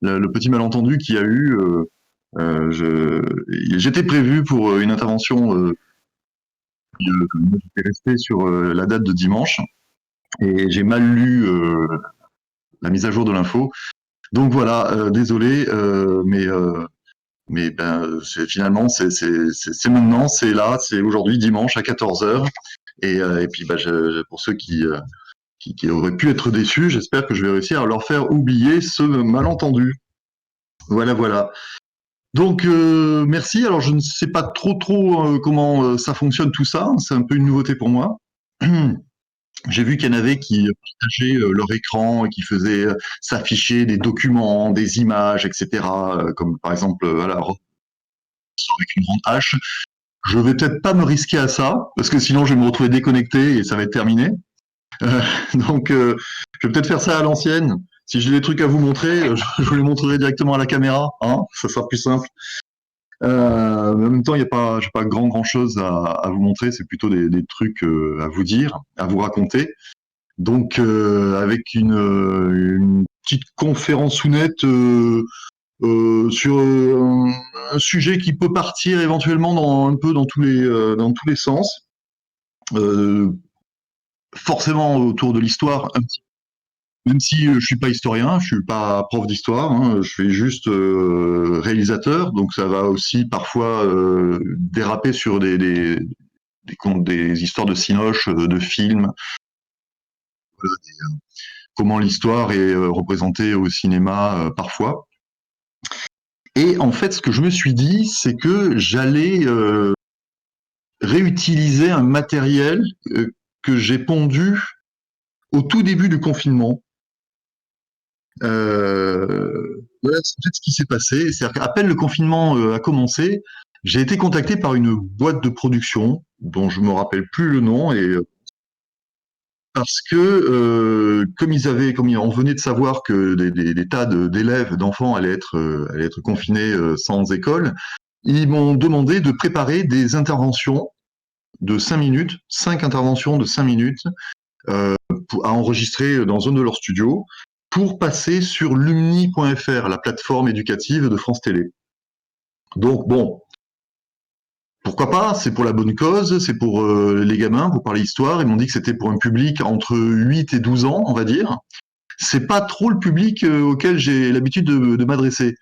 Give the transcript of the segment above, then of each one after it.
le petit malentendu qu'il y a eu. J'étais prévu pour une intervention. J'étais resté sur la date de dimanche et j'ai mal lu la mise à jour de l'info. Donc voilà, désolé, mais ben, finalement, c'est maintenant, c'est là, c'est aujourd'hui, dimanche à 14h. Et puis, bah, pour ceux qui auraient pu être déçus, j'espère que je vais réussir à leur faire oublier ce malentendu. Voilà, voilà. Donc, merci. Alors, je ne sais pas trop comment ça fonctionne tout ça. C'est un peu une nouveauté pour moi. J'ai vu qu'il y en avait qui partageaient leur écran et qui faisaient s'afficher des documents, des images, etc. Comme par exemple, voilà, avec une grande hache. Je vais peut-être pas me risquer à ça, parce que sinon je vais me retrouver déconnecté et ça va être terminé. Euh, donc, je vais peut-être faire ça à l'ancienne. Si j'ai des trucs à vous montrer, je vous les montrerai directement à la caméra, hein, ça sera plus simple. En même temps, il n'y a pas, j'ai pas grand chose à vous montrer, c'est plutôt des trucs à vous dire, à vous raconter. Donc, avec une petite conférence ou nette sur un sujet qui peut partir éventuellement un peu dans dans tous les sens. Euh, Forcément autour de l'histoire, même si je suis pas historien, je suis pas prof d'histoire, hein, je suis juste réalisateur, donc ça va aussi parfois déraper sur des histoires de cinoche, de films, comment l'histoire est représentée au cinéma parfois. Et en fait, ce que je me suis dit, c'est que j'allais réutiliser un matériel que j'ai pondu au tout début du confinement. Voilà, c'est en fait ce qui s'est passé. C'est-à-dire qu'à peine le confinement a commencé, j'ai été contacté par une boîte de production dont je me rappelle plus le nom et parce que comme on venait de savoir que des tas d'élèves, d'enfants allaient être confinés sans école, ils m'ont demandé de préparer des interventions de 5 minutes, 5 interventions de 5 minutes à enregistrer dans un de leurs studios pour passer sur lumni.fr, la plateforme éducative de France Télé. Donc bon, pourquoi pas, c'est pour la bonne cause, c'est pour les gamins, pour parler histoire. Ils m'ont dit que c'était pour un public entre 8 et 12 ans, on va dire. C'est pas trop le public auquel j'ai l'habitude de m'adresser.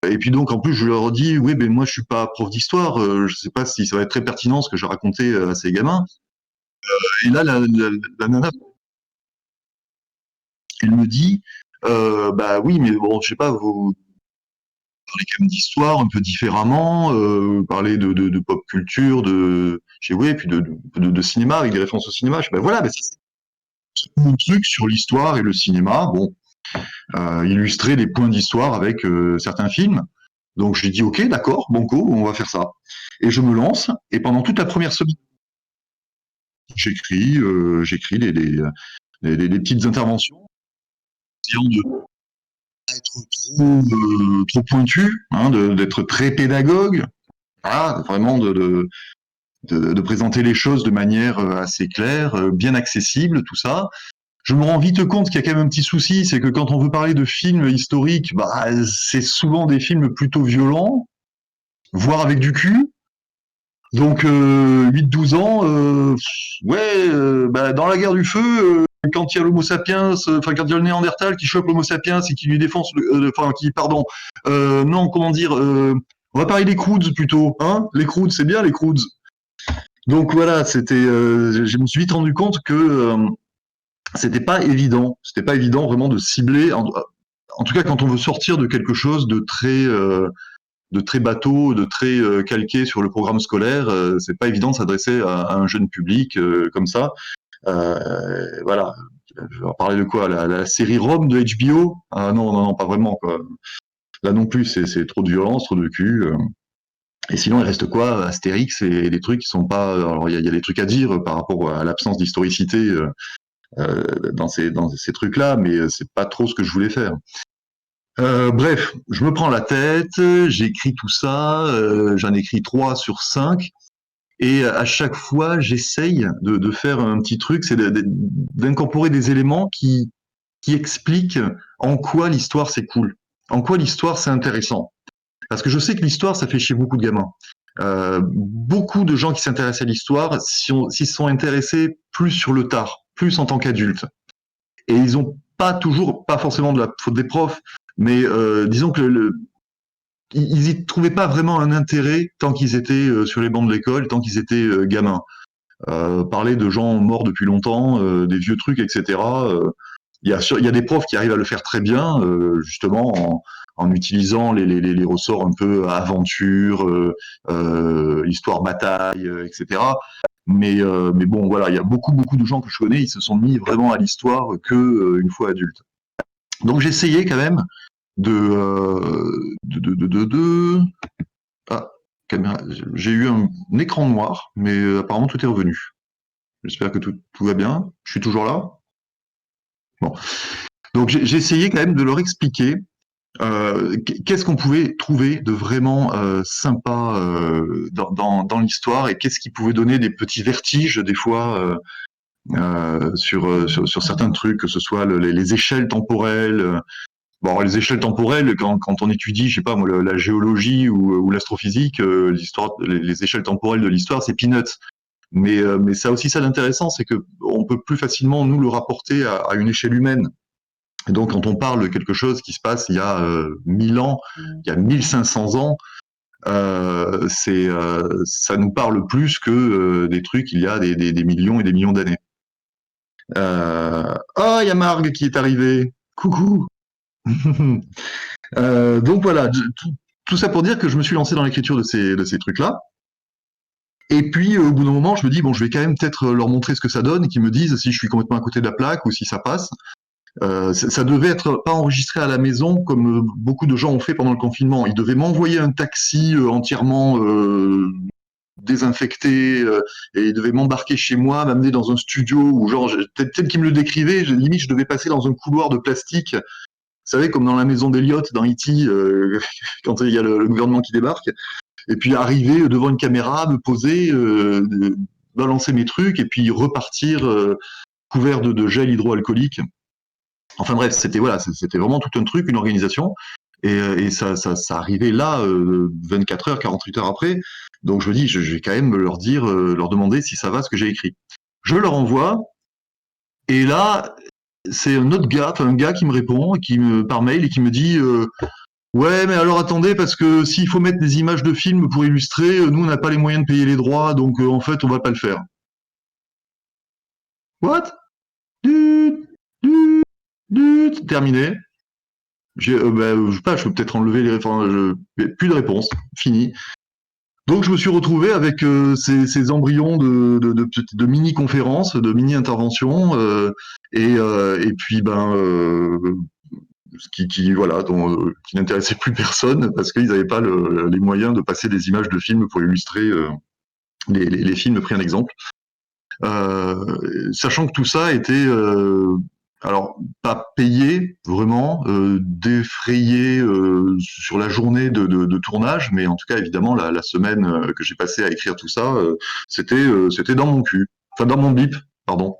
Et puis donc en plus je leur dis oui mais moi je suis pas prof d'histoire, je sais pas si ça va être très pertinent ce que j'ai raconté à ces gamins. Et là la nana elle me dit bah oui mais bon je sais pas vous parlez quand même d'histoire un peu différemment, parler de pop culture, de j'ai oui et puis de cinéma avec des références au cinéma. Je dis, bah voilà, bah, c'est mon truc sur l'histoire et le cinéma. Bon, illustrer les points d'histoire avec certains films. Donc j'ai dit ok, d'accord, banco, on va faire ça. Et je me lance. Et pendant toute la première semaine, j'écris des petites interventions, essayant de être trop pointu, hein, d'être très pédagogue, voilà, vraiment de présenter les choses de manière assez claire, bien accessible, tout ça. Je me rends vite compte qu'il y a quand même un petit souci, c'est que quand on veut parler de films historiques, bah, c'est souvent des films plutôt violents, voire avec du cul. Donc 8-12 ans, ouais, bah, dans la guerre du feu, quand il y a l'Homo sapiens, enfin quand il y a le Néandertal qui chope l'Homo sapiens et qui lui défonce, enfin qui, pardon, non, comment dire, on va parler des Croods plutôt, hein, les Croods, c'est bien les Croods. Donc voilà, je me suis vite rendu compte que c'était pas évident vraiment de cibler, en tout cas quand on veut sortir de quelque chose de très bateau, de très calqué sur le programme scolaire. C'est pas évident de s'adresser à un jeune public comme ça. Voilà. Je vais parler de quoi la série Rome de HBO. Ah non, pas vraiment. Quoi. Là non plus, c'est trop de violence, trop de cul. Et sinon, il reste quoi Astérix et des trucs qui sont pas. Alors, il y a des trucs à dire par rapport à l'absence d'historicité dans ces trucs-là, mais c'est pas trop ce que je voulais faire. Bref, je me prends la tête, j'écris tout ça, j'en écris 3 sur 5, et à chaque fois, j'essaye de faire un petit truc, c'est d'incorporer des éléments qui expliquent en quoi l'histoire c'est cool. en quoi l'histoire c'est intéressant. Parce que je sais que l'histoire, ça fait chier beaucoup de gamins. Beaucoup de gens qui s'intéressent à l'histoire s'y sont intéressés plus sur le tard, plus en tant qu'adultes. Et ils ont pas toujours, pas forcément de la faute des profs, mais disons que ils y trouvaient pas vraiment un intérêt tant qu'ils étaient sur les bancs de l'école, tant qu'ils étaient gamins. Parler de gens morts depuis longtemps, des vieux trucs, etc. Il y a des profs qui arrivent à le faire très bien, justement en utilisant les ressorts un peu aventure, histoire bataille, etc. Mais bon, voilà, il y a beaucoup de gens que je connais, ils se sont mis vraiment à l'histoire que une fois adultes. Donc j'ai essayé quand même de ah, caméra, j'ai eu un écran noir, mais apparemment tout est revenu. J'espère que tout va bien. Je suis toujours là. Bon. Donc j'ai essayé quand même de leur expliquer qu'est-ce qu'on pouvait trouver de vraiment sympa dans l'histoire et qu'est-ce qui pouvait donner des petits vertiges des fois sur certains trucs, que ce soit les échelles temporelles. Bon, les échelles temporelles, quand on étudie, je sais pas moi, la géologie ou l'astrophysique, l'histoire, les échelles temporelles de l'histoire, c'est peanuts. Mais ça aussi, ça d'intéressant, c'est que on peut plus facilement nous le rapporter à une échelle humaine. Et donc, quand on parle de quelque chose qui se passe il y a 1000 ans, il y a 1500 ans, ça nous parle plus que des trucs il y a des millions et des millions d'années. Oh, il y a Marg qui est arrivé. Coucou. Donc voilà, tout ça pour dire que je me suis lancé dans l'écriture de ces trucs-là. Et puis, au bout d'un moment, je me dis, bon, je vais quand même peut-être leur montrer ce que ça donne et qu'ils me disent si je suis complètement à côté de la plaque ou si ça passe. Ça devait être pas enregistré à la maison comme beaucoup de gens ont fait pendant le confinement. Ils devaient m'envoyer un taxi entièrement désinfecté et ils devaient m'embarquer chez moi, m'amener dans un studio où genre tel qu'ils me le décrivaient, limite je devais passer dans un couloir de plastique. Vous savez, comme dans la maison d'Eliott dans E.T. Quand il y a le gouvernement qui débarque. Et puis arriver devant une caméra, me poser, balancer mes trucs et puis repartir couvert de gel hydroalcoolique. Enfin bref, c'était voilà, c'était vraiment tout un truc, une organisation. Et ça arrivait là, 24 heures, 48 heures après. Donc je me dis, je vais quand même leur dire, leur demander si ça va ce que j'ai écrit. Je leur envoie, et là, c'est un autre gars, un gars qui me répond, par mail, et qui me dit, ouais, mais alors attendez, parce que s'il faut mettre des images de films pour illustrer, nous on n'a pas les moyens de payer les droits, donc en fait on va pas le faire. What? Terminé. Je sais pas, je peux peut-être enlever plus de réponse, fini. Donc je me suis retrouvé avec ces embryons de mini-conférences, de mini-interventions, et puis voilà, qui n'intéressait plus personne parce qu'ils n'avaient pas les moyens de passer des images de films pour illustrer les films pris un exemple. Sachant que tout ça était alors pas payé vraiment, défrayé sur la journée de tournage, mais en tout cas évidemment la semaine que j'ai passée à écrire tout ça, c'était dans mon cul, enfin dans mon bip, pardon.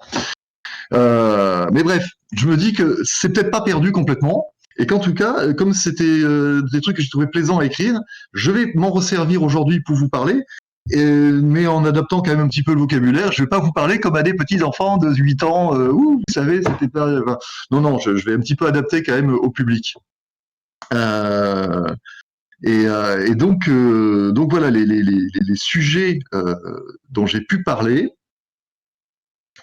Mais bref, je me dis que c'est peut-être pas perdu complètement. Et qu'en tout cas, comme c'était des trucs que je trouvais plaisants à écrire, je vais m'en resservir aujourd'hui pour vous parler, mais en adaptant quand même un petit peu le vocabulaire. Je vais pas vous parler comme à des petits enfants de 8 ans, vous savez, c'était pas... Enfin, non, je vais un petit peu adapter quand même au public. Et donc voilà, les sujets dont j'ai pu parler,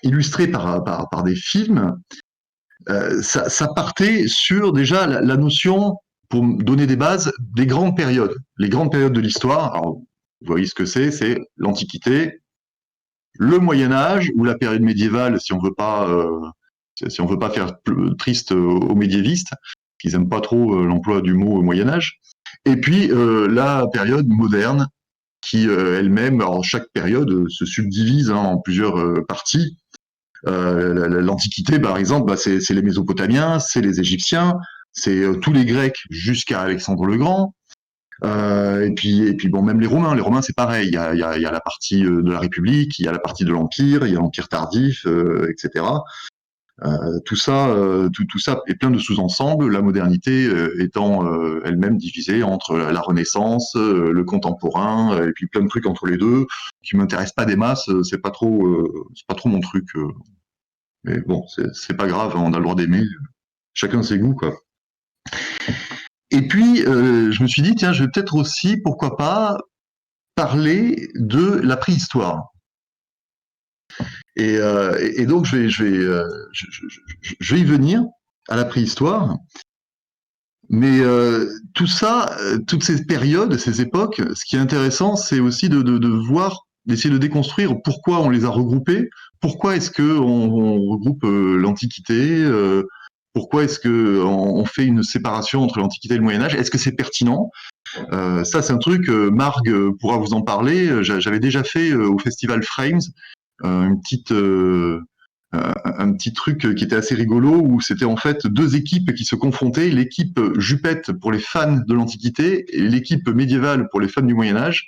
illustrés par des films, ça partait sur déjà la notion, pour me donner des bases, des grandes périodes. Les grandes périodes de l'histoire, alors vous voyez ce que c'est l'Antiquité, le Moyen-Âge, ou la période médiévale, si on veut pas faire triste aux médiévistes, qu'ils aiment pas trop l'emploi du mot Moyen-Âge, et puis la période moderne, qui elle-même, alors chaque période se subdivise en plusieurs parties. L'Antiquité, par exemple, c'est les Mésopotamiens, c'est les Égyptiens, c'est tous les Grecs jusqu'à Alexandre le Grand. Et puis bon, même les Romains c'est pareil. Il y a la partie de la République, il y a la partie de l'Empire, il y a l'Empire tardif, etc. Tout ça, tout ça est plein de sous-ensembles, la modernité étant elle-même divisée entre la Renaissance, le contemporain, et puis plein de trucs entre les deux qui m'intéressent pas des masses. C'est pas trop mon truc. Mais bon, c'est pas grave, on a le droit d'aimer. Chacun ses goûts, quoi. Et puis, je me suis dit, tiens, je vais peut-être aussi, pourquoi pas, parler de la préhistoire. Et donc, je vais y venir à la préhistoire. Mais tout ça, toutes ces périodes, ces époques, ce qui est intéressant, c'est aussi de voir, d'essayer de déconstruire pourquoi on les a regroupés, pourquoi est-ce que on regroupe l'Antiquité, pourquoi est-ce que on fait une séparation entre l'Antiquité et le Moyen Âge, est-ce que c'est pertinent? Ça, c'est un truc, Marg pourra vous en parler. J'avais déjà fait au festival Frames une petite un petit truc qui était assez rigolo où c'était en fait deux équipes qui se confrontaient, l'équipe Jupette pour les fans de l'Antiquité et l'équipe médiévale pour les fans du Moyen Âge.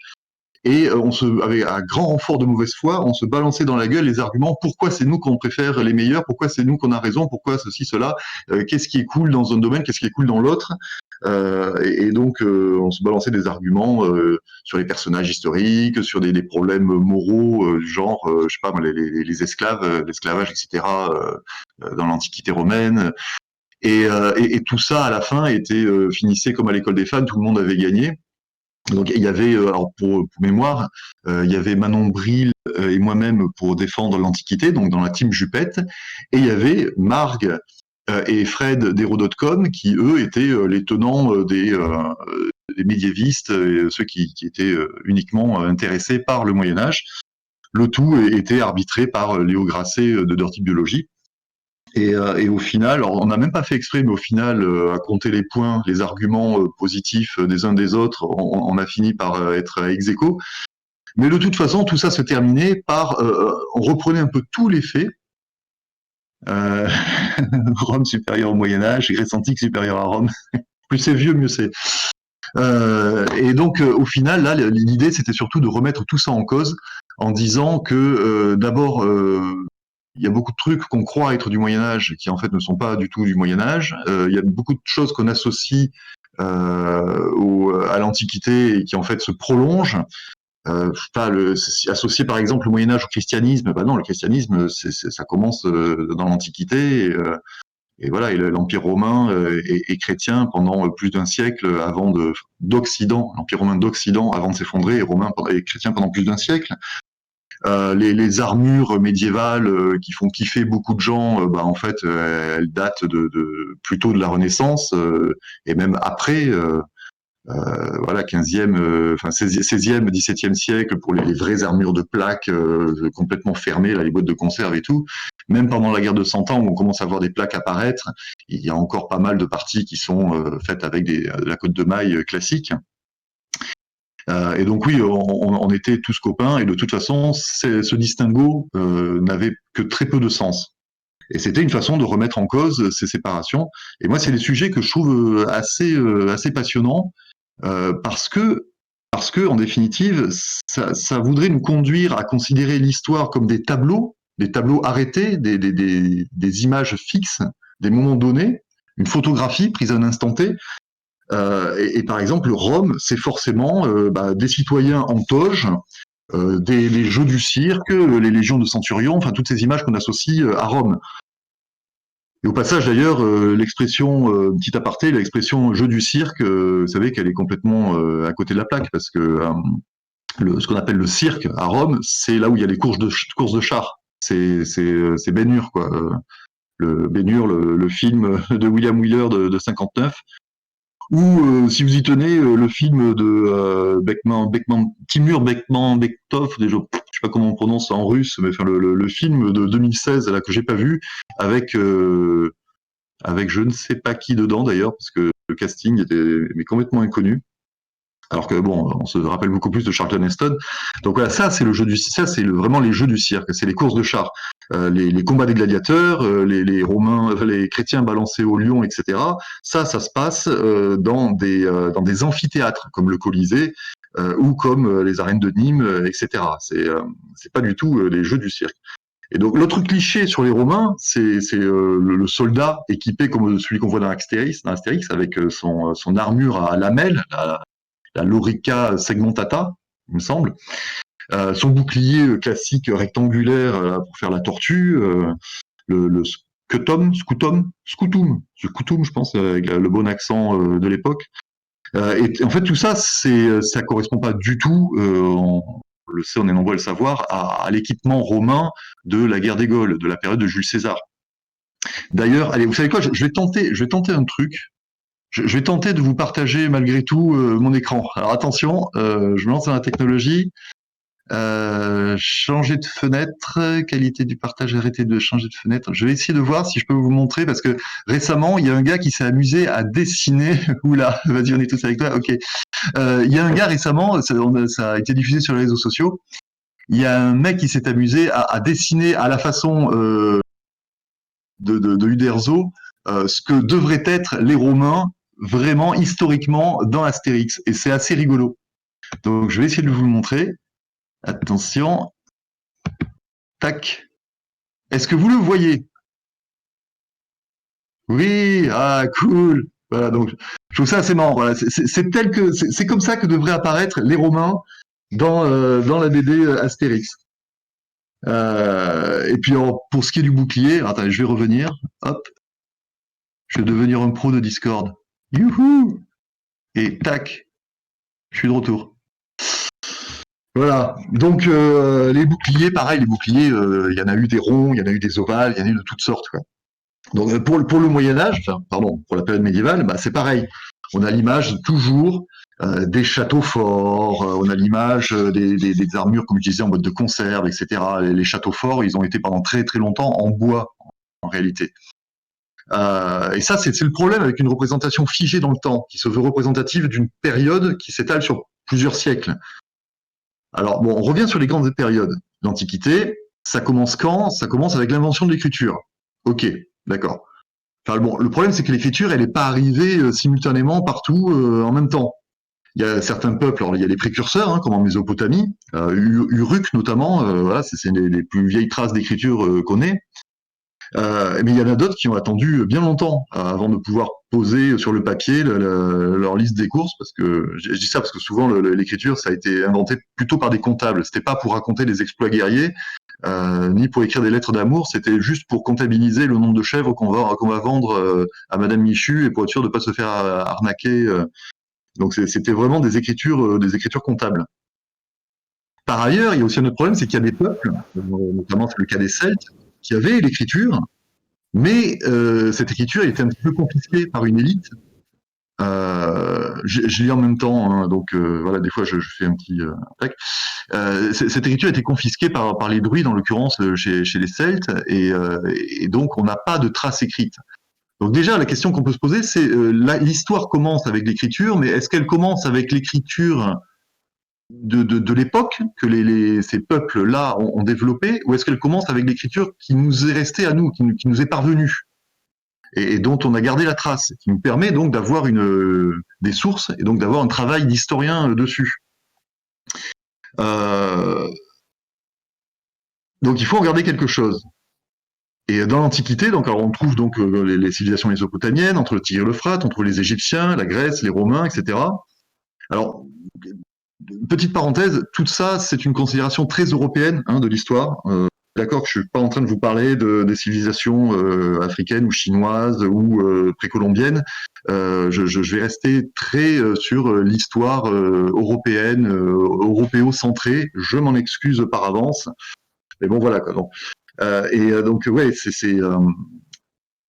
Et avec un grand renfort de mauvaise foi, on se balançait dans la gueule les arguments. Pourquoi c'est nous qu'on préfère les meilleurs? Pourquoi c'est nous qu'on a raison? Pourquoi ceci, cela? Qu'est-ce qui est cool dans un domaine? Qu'est-ce qui est cool dans l'autre? Et donc, on se balançait des arguments sur les personnages historiques, sur des problèmes moraux, du genre, je sais pas, les esclaves, l'esclavage, etc. Dans l'Antiquité romaine. Et tout ça, à la fin, finissait comme à l'école des fans, tout le monde avait gagné. Donc il y avait, alors pour mémoire, il y avait Manon Bril et moi-même pour défendre l'Antiquité, donc dans la team Jupette, et il y avait Marg et Fred d'Hero.com qui eux étaient les tenants des médiévistes, ceux qui étaient uniquement intéressés par le Moyen Âge. Le tout était arbitré par Léo Grasset de Dirty Biology. Et au final, alors on n'a même pas fait exprès, mais au final, à compter les points, les arguments positifs des uns des autres, on a fini par être ex aequo. Mais de toute façon, tout ça se terminait par, on reprenait un peu tous les faits. Rome supérieure au Moyen Âge, Grèce antique supérieure à Rome. Plus c'est vieux, mieux c'est. Et donc, au final, là, l'idée, c'était surtout de remettre tout ça en cause en disant que d'abord, il y a beaucoup de trucs qu'on croit être du Moyen Âge qui en fait ne sont pas du tout du Moyen Âge. Il y a beaucoup de choses qu'on associe à l'Antiquité et qui en fait se prolongent. Associer par exemple le Moyen Âge au christianisme, non, le christianisme ça commence dans l'Antiquité et voilà, et l'Empire romain est chrétien pendant plus d'un siècle avant d'Occident, l'Empire romain d'Occident avant de s'effondrer et chrétien pendant plus d'un siècle. Les armures médiévales qui font kiffer beaucoup de gens, en fait, elles datent plutôt de la Renaissance et même après. Voilà, 15e, 16e, 17e siècle pour les vraies armures de plaques complètement fermées, là, les boîtes de conserve et tout. Même pendant la guerre de 100 ans, où on commence à voir des plaques apparaître, il y a encore pas mal de parties qui sont faites avec la cotte de maille classique. Et donc oui, on était tous copains, et de toute façon, ce distinguo n'avait que très peu de sens. Et c'était une façon de remettre en cause ces séparations. Et moi, c'est des sujets que je trouve assez passionnants, parce que, en définitive, ça voudrait nous conduire à considérer l'histoire comme des tableaux arrêtés, des images fixes, des moments donnés, une photographie prise à un instant T. Et par exemple, Rome, c'est forcément des citoyens en toge, les jeux du cirque, les légions de centurions, enfin toutes ces images qu'on associe à Rome. Et au passage, d'ailleurs, l'expression, petit aparté, l'expression jeu du cirque, vous savez qu'elle est complètement à côté de la plaque, parce que ce qu'on appelle le cirque à Rome, c'est là où il y a les courses de chars. C'est Ben-Hur, quoi. Le Ben-Hur, le film de William Wyler de 59. Ou si vous y tenez, le film de Timur Bekmambetov, déjà, je sais pas comment on prononce en russe, mais enfin le film de 2016 là que j'ai pas vu, avec je ne sais pas qui dedans d'ailleurs, parce que le casting était complètement inconnu. Alors que bon, on se rappelle beaucoup plus de Charlton Heston. Donc voilà, ça c'est vraiment les jeux du cirque, c'est les courses de chars, les combats des gladiateurs, les Romains, les chrétiens balancés au lion, etc. Ça se passe dans des amphithéâtres comme le Colisée ou comme les arènes de Nîmes, etc. C'est pas du tout les jeux du cirque. Et donc l'autre cliché sur les Romains, c'est le soldat équipé comme celui qu'on voit dans Astérix avec son armure à lamelles, la lorica segmentata, il me semble, son bouclier classique rectangulaire pour faire la tortue, le scutum, je pense, avec le bon accent de l'époque. Et en fait, tout ça, ça correspond pas du tout, on le sait, on est nombreux à le savoir, à l'équipement romain de la guerre des Gaules, de la période de Jules César. D'ailleurs, allez, vous savez quoi, je vais tenter un truc. Je vais tenter de vous partager malgré tout mon écran. Alors attention, je me lance dans la technologie. Changer de fenêtre, qualité du partage, arrêter de changer de fenêtre. Je vais essayer de voir si je peux vous montrer parce que récemment, il y a un gars qui s'est amusé à dessiner. Oula, vas-y, on est tous avec toi. Ok. Il y a un gars récemment, ça a été diffusé sur les réseaux sociaux. Il y a un mec qui s'est amusé à dessiner à la façon de Uderzo ce que devraient être les Romains vraiment historiquement dans Astérix. Et c'est assez rigolo. Donc je vais essayer de vous le montrer. Attention. Tac. Est-ce que vous le voyez? Oui, ah cool. Voilà, donc je trouve ça assez marrant. Voilà, c'est comme ça que devraient apparaître les Romains dans la BD Astérix. Et puis pour ce qui est du bouclier, attendez, je vais revenir. Hop, je vais devenir un pro de Discord. Youhou! Et tac, je suis de retour. Voilà. Donc les boucliers, pareil, les boucliers, il y en a eu des ronds, il y en a eu des ovales, il y en a eu de toutes sortes, quoi. Donc pour le Moyen Âge, enfin, pardon, pour la période médiévale, bah, c'est pareil. On a l'image toujours des châteaux forts, on a l'image des armures, comme je disais, en mode de conserve, etc. Les châteaux forts, ils ont été pendant très très longtemps en bois, en réalité. Et ça, c'est le problème avec une représentation figée dans le temps, qui se veut représentative d'une période qui s'étale sur plusieurs siècles. Alors bon, on revient sur les grandes périodes. L'Antiquité, ça commence quand? Ça commence avec l'invention de l'écriture. Ok, d'accord. Enfin bon, le problème c'est que l'écriture, elle n'est pas arrivée simultanément partout en même temps. Il y a certains peuples, alors il y a les précurseurs, hein, comme en Mésopotamie, Uruk notamment, voilà, c'est les plus vieilles traces d'écriture qu'on ait. Mais il y en a d'autres qui ont attendu bien longtemps avant de pouvoir poser sur le papier leur liste des courses, parce que je dis ça parce que souvent l'écriture ça a été inventé plutôt par des comptables. C'était pas pour raconter des exploits guerriers, ni pour écrire des lettres d'amour, c'était juste pour comptabiliser le nombre de chèvres qu'on va vendre à Madame Michu et pour être sûr de pas se faire arnaquer. Donc c'était vraiment des écritures comptables. Par ailleurs, il y a aussi un autre problème, c'est qu'il y a des peuples, notamment c'est le cas des Celtes, qui avaient l'écriture, mais cette écriture était un petit peu confisquée par une élite. Je lis en même temps, hein, donc voilà, des fois je fais un petit tac. Cette écriture était confisquée par les druides, en l'occurrence chez les Celtes, et donc on n'a pas de traces écrites. Donc déjà, la question qu'on peut se poser, c'est l'histoire commence avec l'écriture, mais est-ce qu'elle commence avec l'écriture de l'époque que ces peuples-là ont développé, ou est-ce qu'elle commence avec l'écriture qui nous est restée à nous, qui nous est parvenue et dont on a gardé la trace, qui nous permet donc d'avoir des sources et donc d'avoir un travail d'historien dessus. Donc il faut en garder quelque chose. Et dans l'Antiquité, donc alors on trouve donc les civilisations mésopotamiennes, entre le Tigre et l'Euphrate, on trouve les Égyptiens, la Grèce, les Romains, etc. Alors, petite parenthèse, tout ça, c'est une considération très européenne de l'histoire. D'accord que je suis pas en train de vous parler des civilisations africaines ou chinoises ou précolombiennes. Je vais rester très sur l'histoire européenne, européo-centrée. Je m'en excuse par avance. Mais bon, voilà quoi. Donc, donc ouais,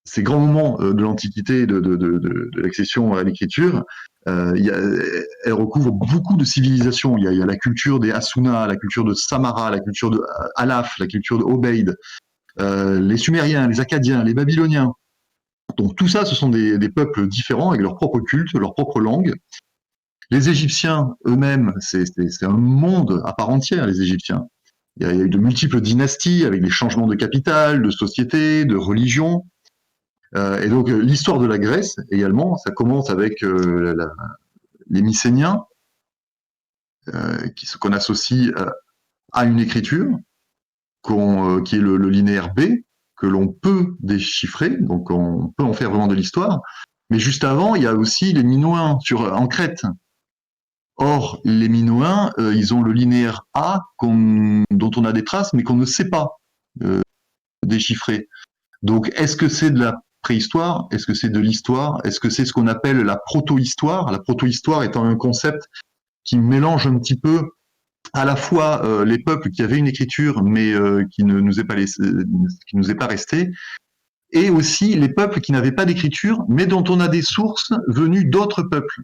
ces grands moments de l'Antiquité, de l'accession à l'écriture, elle recouvre beaucoup de civilisations. Il y a la culture des Hassuna, la culture de Samara, la culture de Alaf, la culture de Obeid, les Sumériens, les Akkadiens, les Babyloniens. Donc tout ça, ce sont des peuples différents avec leur propre culte, leur propre langue. Les Égyptiens eux-mêmes, c'est un monde à part entière, les Égyptiens. Il y a eu de multiples dynasties avec des changements de capitale, de société, de religion. Et donc l'histoire de la Grèce également, ça commence avec les Mycéniens, qu'on associe à une écriture. qui est le linéaire B, que l'on peut déchiffrer, donc on peut en faire vraiment de l'histoire. Mais juste avant, il y a aussi les Minoens en Crète. Or, les Minoens, ils ont le linéaire A dont on a des traces, mais qu'on ne sait pas déchiffrer. Donc, est-ce que c'est de la préhistoire? Est-ce que c'est de l'histoire? Est-ce que c'est ce qu'on appelle la proto-histoire? La proto-histoire étant un concept qui mélange un petit peu à la fois les peuples qui avaient une écriture, mais qui ne nous est pas qui nous est pas restée, et aussi les peuples qui n'avaient pas d'écriture, mais dont on a des sources venues d'autres peuples.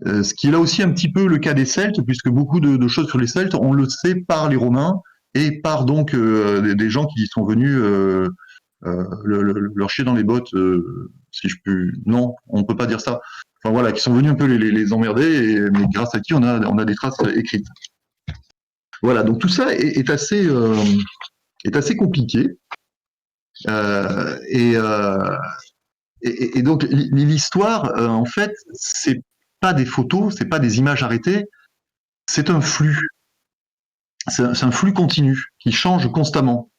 Ce qui est là aussi un petit peu le cas des Celtes, puisque beaucoup de choses sur les Celtes, on le sait par les Romains et par donc des gens qui sont venus leur chier dans les bottes, si je peux. Non, on peut pas dire ça. Enfin voilà, qui sont venus un peu les emmerder, mais grâce à qui on a des traces écrites. Voilà, donc tout ça est assez compliqué. Et donc l'histoire, en fait, c'est pas des photos, c'est pas des images arrêtées, c'est un flux. C'est un flux continu qui change constamment.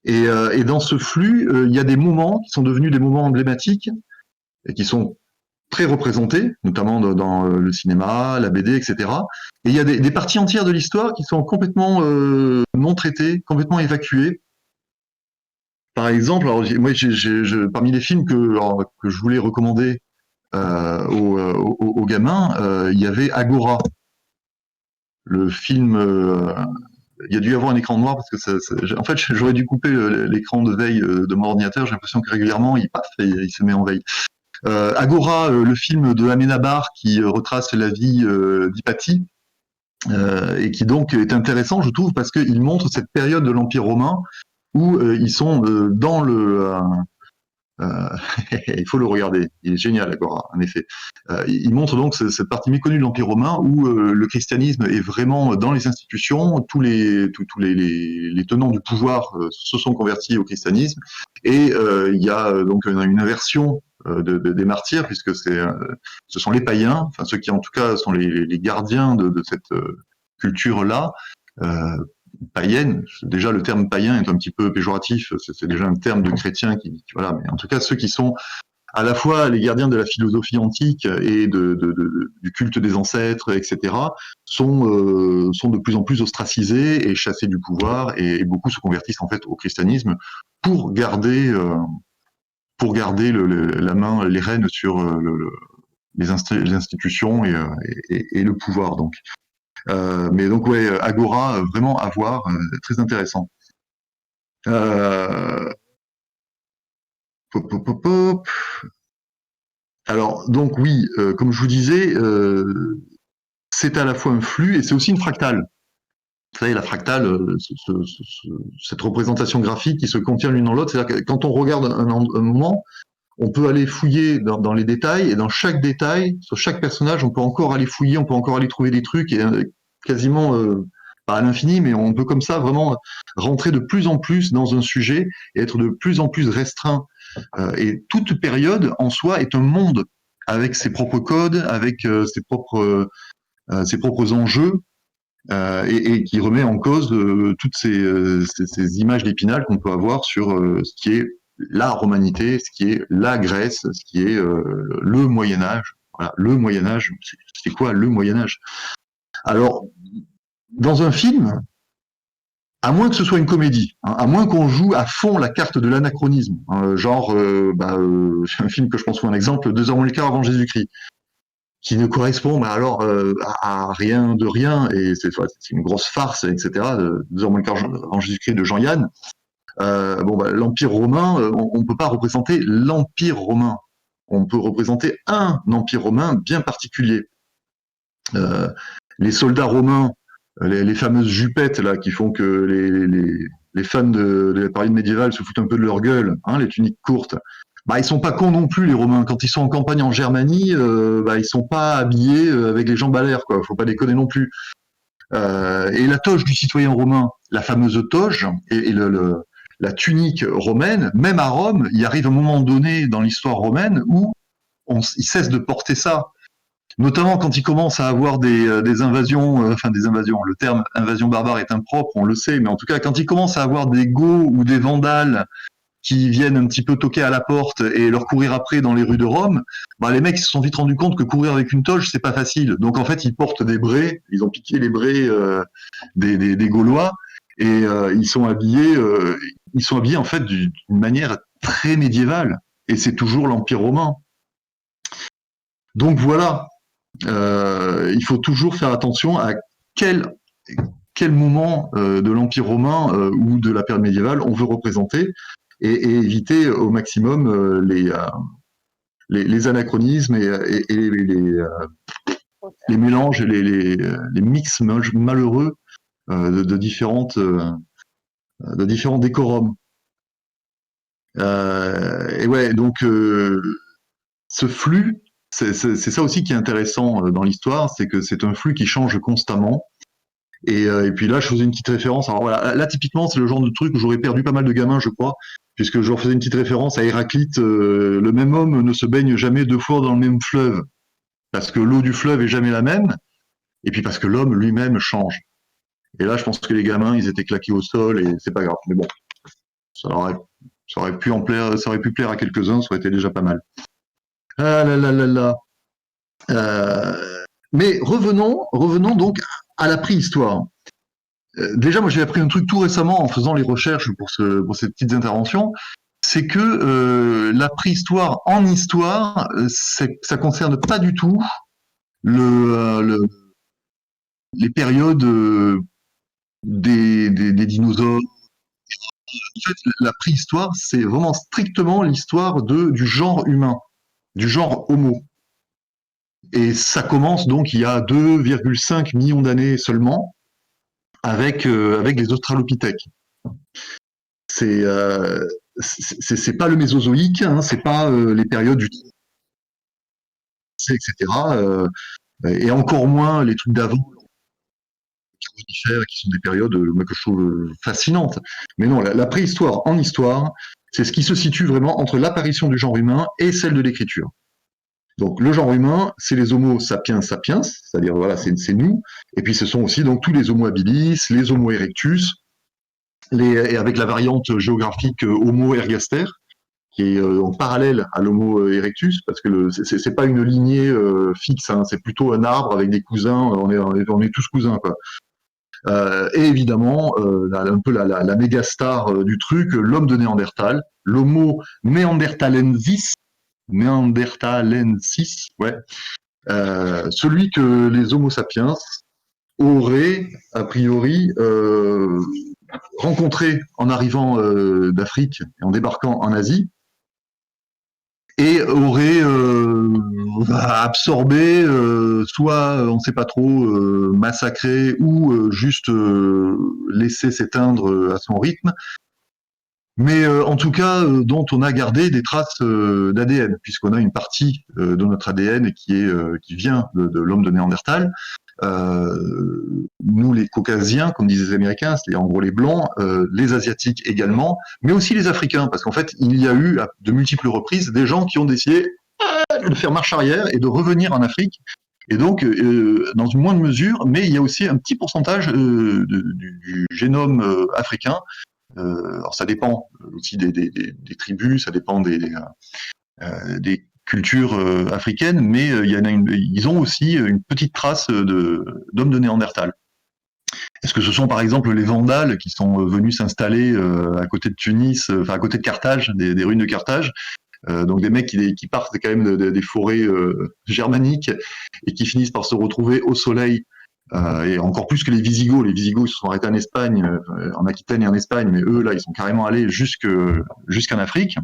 Et dans ce flux, il y a des moments qui sont devenus des moments emblématiques et qui sont très représentés, notamment dans le cinéma, la BD, etc. Et il y a des parties entières de l'histoire qui sont complètement non traitées, complètement évacuées. Par exemple, alors, moi, parmi les films que je voulais recommander aux gamins, il y avait Agora, le film. Il y a dû y avoir un écran noir parce que en fait, j'aurais dû couper l'écran de veille de mon ordinateur. J'ai l'impression que régulièrement, il paf et il se met en veille. Agora, le film de Amenabar qui retrace la vie d'Hypatie et qui donc est intéressant, je trouve, parce qu'il montre cette période de l'Empire romain où ils sont dans le il faut le regarder, il est génial, Agora, en effet. Il montre donc cette partie méconnue de l'Empire romain où le christianisme est vraiment dans les institutions, tous les tenants du pouvoir se sont convertis au christianisme, et il y a donc une inversion des martyrs, puisque ce sont les païens, enfin ceux qui en tout cas sont les gardiens de cette culture-là, païenne. Déjà, le terme païen est un petit peu péjoratif. C'est déjà un terme de chrétien voilà. Mais en tout cas, ceux qui sont à la fois les gardiens de la philosophie antique et du culte des ancêtres, etc., sont de plus en plus ostracisés et chassés du pouvoir, et beaucoup se convertissent en fait au christianisme pour garder la main, les rênes sur les institutions et le pouvoir. Donc. Mais donc ouais, Agora, vraiment à voir, très intéressant. Pop, pop, pop, pop. Alors donc oui, comme je vous disais, c'est à la fois un flux et c'est aussi une fractale. Vous savez, la fractale, cette représentation graphique qui se contient l'une dans l'autre, c'est-à-dire que quand on regarde un moment, on peut aller fouiller dans les détails, et dans chaque détail, sur chaque personnage, on peut encore aller fouiller, on peut encore aller trouver des trucs, et quasiment pas à l'infini, mais on peut comme ça vraiment rentrer de plus en plus dans un sujet et être de plus en plus restreint. Et toute période en soi est un monde avec ses propres codes, avec ses propres enjeux, et qui remet en cause toutes ces images d'Épinal qu'on peut avoir sur ce qui est la romanité, ce qui est la Grèce, ce qui est le Moyen Âge. Voilà, le Moyen Âge, c'est quoi le Moyen Âge? Alors, dans un film, à moins que ce soit une comédie, hein, à moins qu'on joue à fond la carte de l'anachronisme, genre, c'est un film que je pense pour un exemple, 2 heures moins le quart avant Jésus-Christ, qui ne correspond alors à rien de rien, et c'est une grosse farce, etc. 2 heures moins le quart avant Jésus-Christ de Jean-Yann. L'Empire romain, on ne peut pas représenter l'Empire romain. On peut représenter un Empire romain bien particulier. Les soldats romains, les fameuses jupettes là, qui font que les fans de la période médiévale se foutent un peu de leur gueule, hein, les tuniques courtes. Ils sont pas cons non plus, les Romains. Quand ils sont en campagne en Germanie, ils sont pas habillés avec les jambes à l'air, quoi. Faut pas déconner non plus. Et la toge du citoyen romain, la fameuse toge, et la tunique romaine, même à Rome, il arrive un moment donné dans l'histoire romaine où il cesse de porter ça. Notamment quand ils commencent à avoir des invasions, enfin des invasions, le terme invasion barbare est impropre, on le sait, mais en tout cas quand ils commencent à avoir des Goths ou des Vandales qui viennent un petit peu toquer à la porte et leur courir après dans les rues de Rome, bah les mecs ils se sont vite rendus compte que courir avec une toge c'est pas facile. Donc en fait ils portent des braies, ils ont piqué les braies des Gaulois et ils sont habillés en fait d'une manière très médiévale et c'est toujours l'Empire romain. Donc voilà, il faut toujours faire attention à quel quel moment de l'Empire romain ou de la période médiévale on veut représenter et éviter au maximum les anachronismes les mélanges, les mix malheureux de différents décorums. Et ouais, donc ce flux, c'est ça aussi qui est intéressant dans l'histoire, c'est que c'est un flux qui change constamment. Et puis là, je faisais une petite référence. Alors voilà, là typiquement, c'est le genre de truc où j'aurais perdu pas mal de gamins, je crois, puisque je leur faisais une petite référence à Héraclite. Le même homme ne se baigne jamais deux fois dans le même fleuve, parce que l'eau du fleuve est jamais la même, et puis parce que l'homme lui-même change. Et là, je pense que les gamins, ils étaient claqués au sol, et c'est pas grave. Mais bon, ça aurait, ça aurait pu plaire à quelques-uns, ça aurait été déjà pas mal. Ah là là là là. Mais revenons donc à la préhistoire. Déjà, moi, j'ai appris un truc tout récemment en faisant les recherches pour ces petites interventions, c'est que la préhistoire en histoire, ça concerne pas du tout le les périodes des dinosaures. En fait, la préhistoire, c'est vraiment strictement l'histoire du genre humain, du genre Homo. Et ça commence donc il y a 2,5 millions d'années seulement avec les Australopithèques. C'est c'est pas le Mésozoïque, hein, c'est pas les périodes du etc. Et encore moins les trucs d'avant, qui sont des périodes que je trouve fascinantes. Mais non, la préhistoire en histoire, c'est ce qui se situe vraiment entre l'apparition du genre humain et celle de l'écriture. Donc le genre humain, c'est les Homo sapiens sapiens, c'est-à-dire voilà, c'est nous. Et puis ce sont aussi donc tous les Homo habilis, les Homo erectus, et avec la variante géographique Homo ergaster, qui est en parallèle à l'Homo erectus, parce que c'est pas une lignée fixe, hein, c'est plutôt un arbre avec des cousins, on est tous cousins, quoi. Et évidemment, un peu la méga star du truc, l'homme de Néandertal, l'Homo néandertalensis, ouais, celui que les Homo sapiens auraient, a priori, rencontré en arrivant d'Afrique et en débarquant en Asie, et aurait absorbé, soit on ne sait pas trop, massacré ou juste laissé s'éteindre à son rythme, mais en tout cas dont on a gardé des traces d'ADN, puisqu'on a une partie de notre ADN qui vient de l'homme de Néandertal. Nous les caucasiens, comme disent les Américains, c'est en gros les blancs, les asiatiques également, mais aussi les Africains, parce qu'en fait il y a eu à de multiples reprises des gens qui ont décidé de faire marche arrière et de revenir en Afrique. Et donc, dans une moindre mesure, mais il y a aussi un petit pourcentage du génome africain. Alors ça dépend aussi des tribus, ça dépend des cultures africaines, mais ils ont aussi une petite trace d'hommes de Néandertal. Est-ce que ce sont par exemple les Vandales qui sont venus s'installer à côté de Tunis, enfin à côté de Carthage, des ruines de Carthage, donc des mecs qui partent quand même des forêts germaniques et qui finissent par se retrouver au soleil, et encore plus que les Visigoths. Les Visigoths se sont arrêtés en Espagne, en Aquitaine et en Espagne, mais eux là ils sont carrément allés jusqu'en Afrique.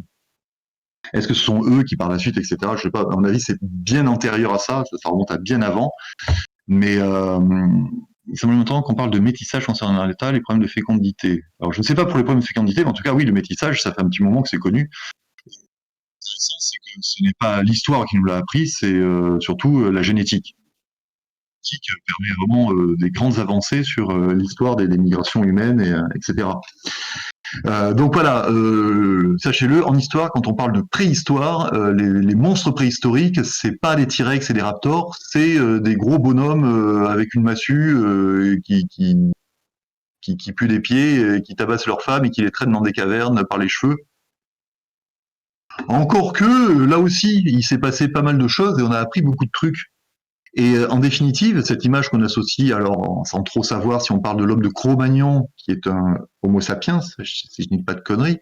Est-ce que ce sont eux qui par la suite, etc. Je sais pas. À mon avis, c'est bien antérieur à ça. Ça remonte à bien avant. Mais il semble longtemps qu'on parle de métissage concernant l'état, les problèmes de fécondité. Alors je ne sais pas pour les problèmes de fécondité, mais en tout cas oui, le métissage, ça fait un petit moment que c'est connu. L'intéressant, c'est que ce n'est pas l'histoire qui nous l'a appris, c'est surtout la génétique. La génétique permet vraiment des grandes avancées sur l'histoire des migrations humaines, etc. Donc voilà, sachez-le, en histoire, quand on parle de préhistoire, les monstres préhistoriques, c'est pas des T-Rex et des Raptors, c'est des gros bonhommes avec une massue qui puent des pieds, qui tabassent leurs femmes et qui les traînent dans des cavernes par les cheveux. Encore que, là aussi, il s'est passé pas mal de choses et on a appris beaucoup de trucs. Et en définitive, cette image qu'on associe, alors sans trop savoir si on parle de l'homme de Cro-Magnon, qui est un Homo sapiens, si je ne dis pas de conneries,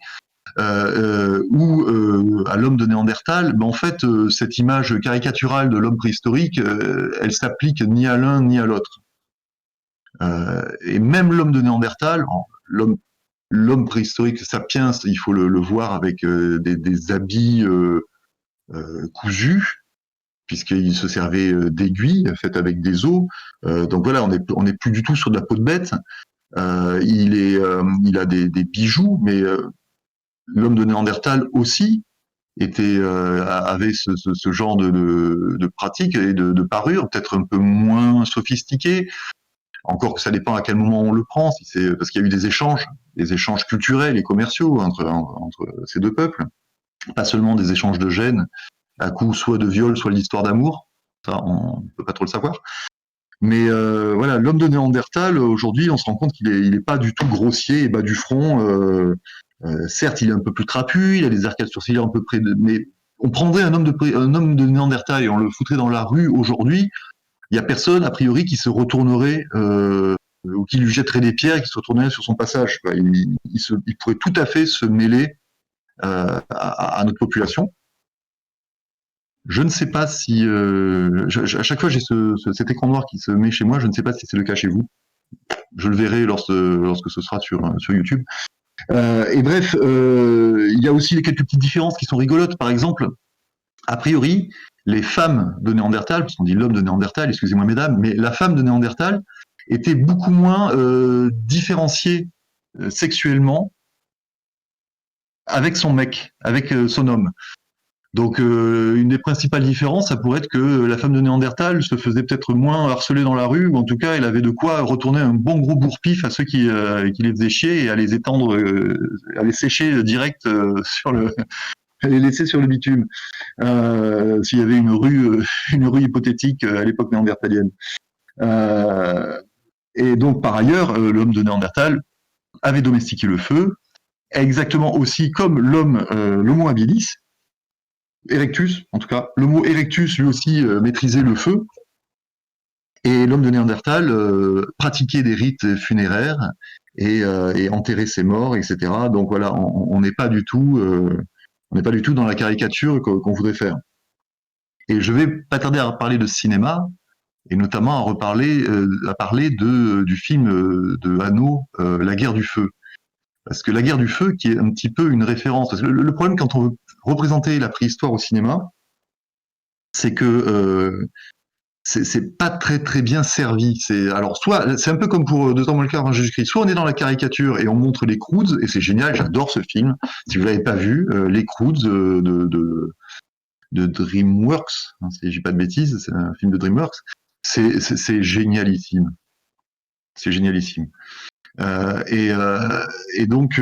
ou à l'homme de Néandertal, ben en fait, cette image caricaturale de l'homme préhistorique, elle s'applique ni à l'un ni à l'autre. Et même l'homme de Néandertal, l'homme préhistorique sapiens, il faut le voir avec des habits cousus, puisqu'il se servait d'aiguilles faites avec des os. Donc voilà, on est plus du tout sur de la peau de bête. Il a des bijoux, mais l'homme de Néandertal aussi avait ce genre de pratique et de parure, peut-être un peu moins sophistiquée. Encore que ça dépend à quel moment on le prend, si c'est parce qu'il y a eu des échanges culturels et commerciaux entre ces deux peuples, pas seulement des échanges de gènes à coup soit de viol, soit d'histoire d'amour. Ça, on peut pas trop le savoir. Mais voilà, l'homme de Néandertal, aujourd'hui, on se rend compte il est pas du tout grossier et bas du front. Certes, il est un peu plus trapu, il a des arcades sourcilières un peu près de... Mais on prendrait un homme de Néandertal et on le foutrait dans la rue aujourd'hui, il y a personne, a priori, qui se retournerait ou qui lui jetterait des pierres et qui se retournerait sur son passage. Il pourrait tout à fait se mêler à notre population. Je ne sais pas si... à chaque fois, j'ai cet écran noir qui se met chez moi. Je ne sais pas si c'est le cas chez vous. Je le verrai lorsque ce sera sur YouTube. Et bref, il y a aussi quelques petites différences qui sont rigolotes. Par exemple, a priori, les femmes de Néandertal, parce qu'on dit l'homme de Néandertal, excusez-moi mesdames, mais la femme de Néandertal était beaucoup moins différenciée sexuellement avec son mec, avec son homme. Donc une des principales différences, ça pourrait être que la femme de Néandertal se faisait peut-être moins harceler dans la rue, ou en tout cas, elle avait de quoi retourner un bon gros bourre-pif à ceux qui les faisaient chier et à les étendre, à les sécher direct sur le, à les laisser sur le bitume. S'il y avait une rue hypothétique à l'époque néandertalienne. Et donc par ailleurs, l'homme de Néandertal avait domestiqué le feu, exactement aussi comme l'Homo habilis, Erectus, en tout cas. L'Homo erectus, lui aussi, maîtrisait le feu. Et l'homme de Néandertal pratiquait des rites funéraires et enterrait ses morts, etc. Donc voilà, on n'est pas du tout, on n'est pas du tout dans la caricature qu'on voudrait faire. Et je vais pas tarder à parler de cinéma et notamment à parler du film de Hanno, La Guerre du Feu. Parce que La Guerre du Feu, qui est un petit peu une référence, parce que le problème quand on veut représenter la préhistoire au cinéma, c'est que c'est pas très très bien servi. Alors soit c'est un peu comme pour 2 ans moins le quart avant Jésus-Christ. Soit on est dans la caricature et on montre les Croods et c'est génial, j'adore ce film. Si vous l'avez pas vu, les Croods de DreamWorks, hein, si j'ai pas de bêtises, c'est un film de DreamWorks. C'est génialissime. C'est génialissime. Et donc,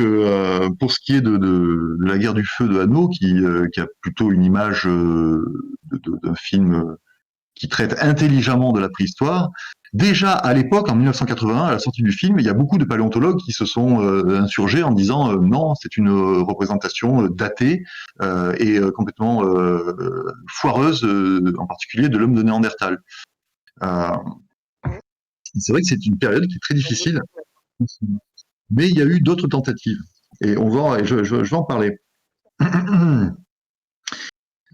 pour ce qui est de la guerre du feu de Hanno, qui a plutôt une image d'un film qui traite intelligemment de la préhistoire, déjà à l'époque, en 1981, à la sortie du film, il y a beaucoup de paléontologues qui se sont insurgés en disant non, c'est une représentation datée et complètement foireuse, en particulier de l'homme de Néandertal. C'est vrai que c'est une période qui est très difficile, mais il y a eu d'autres tentatives. Et je vais en parler.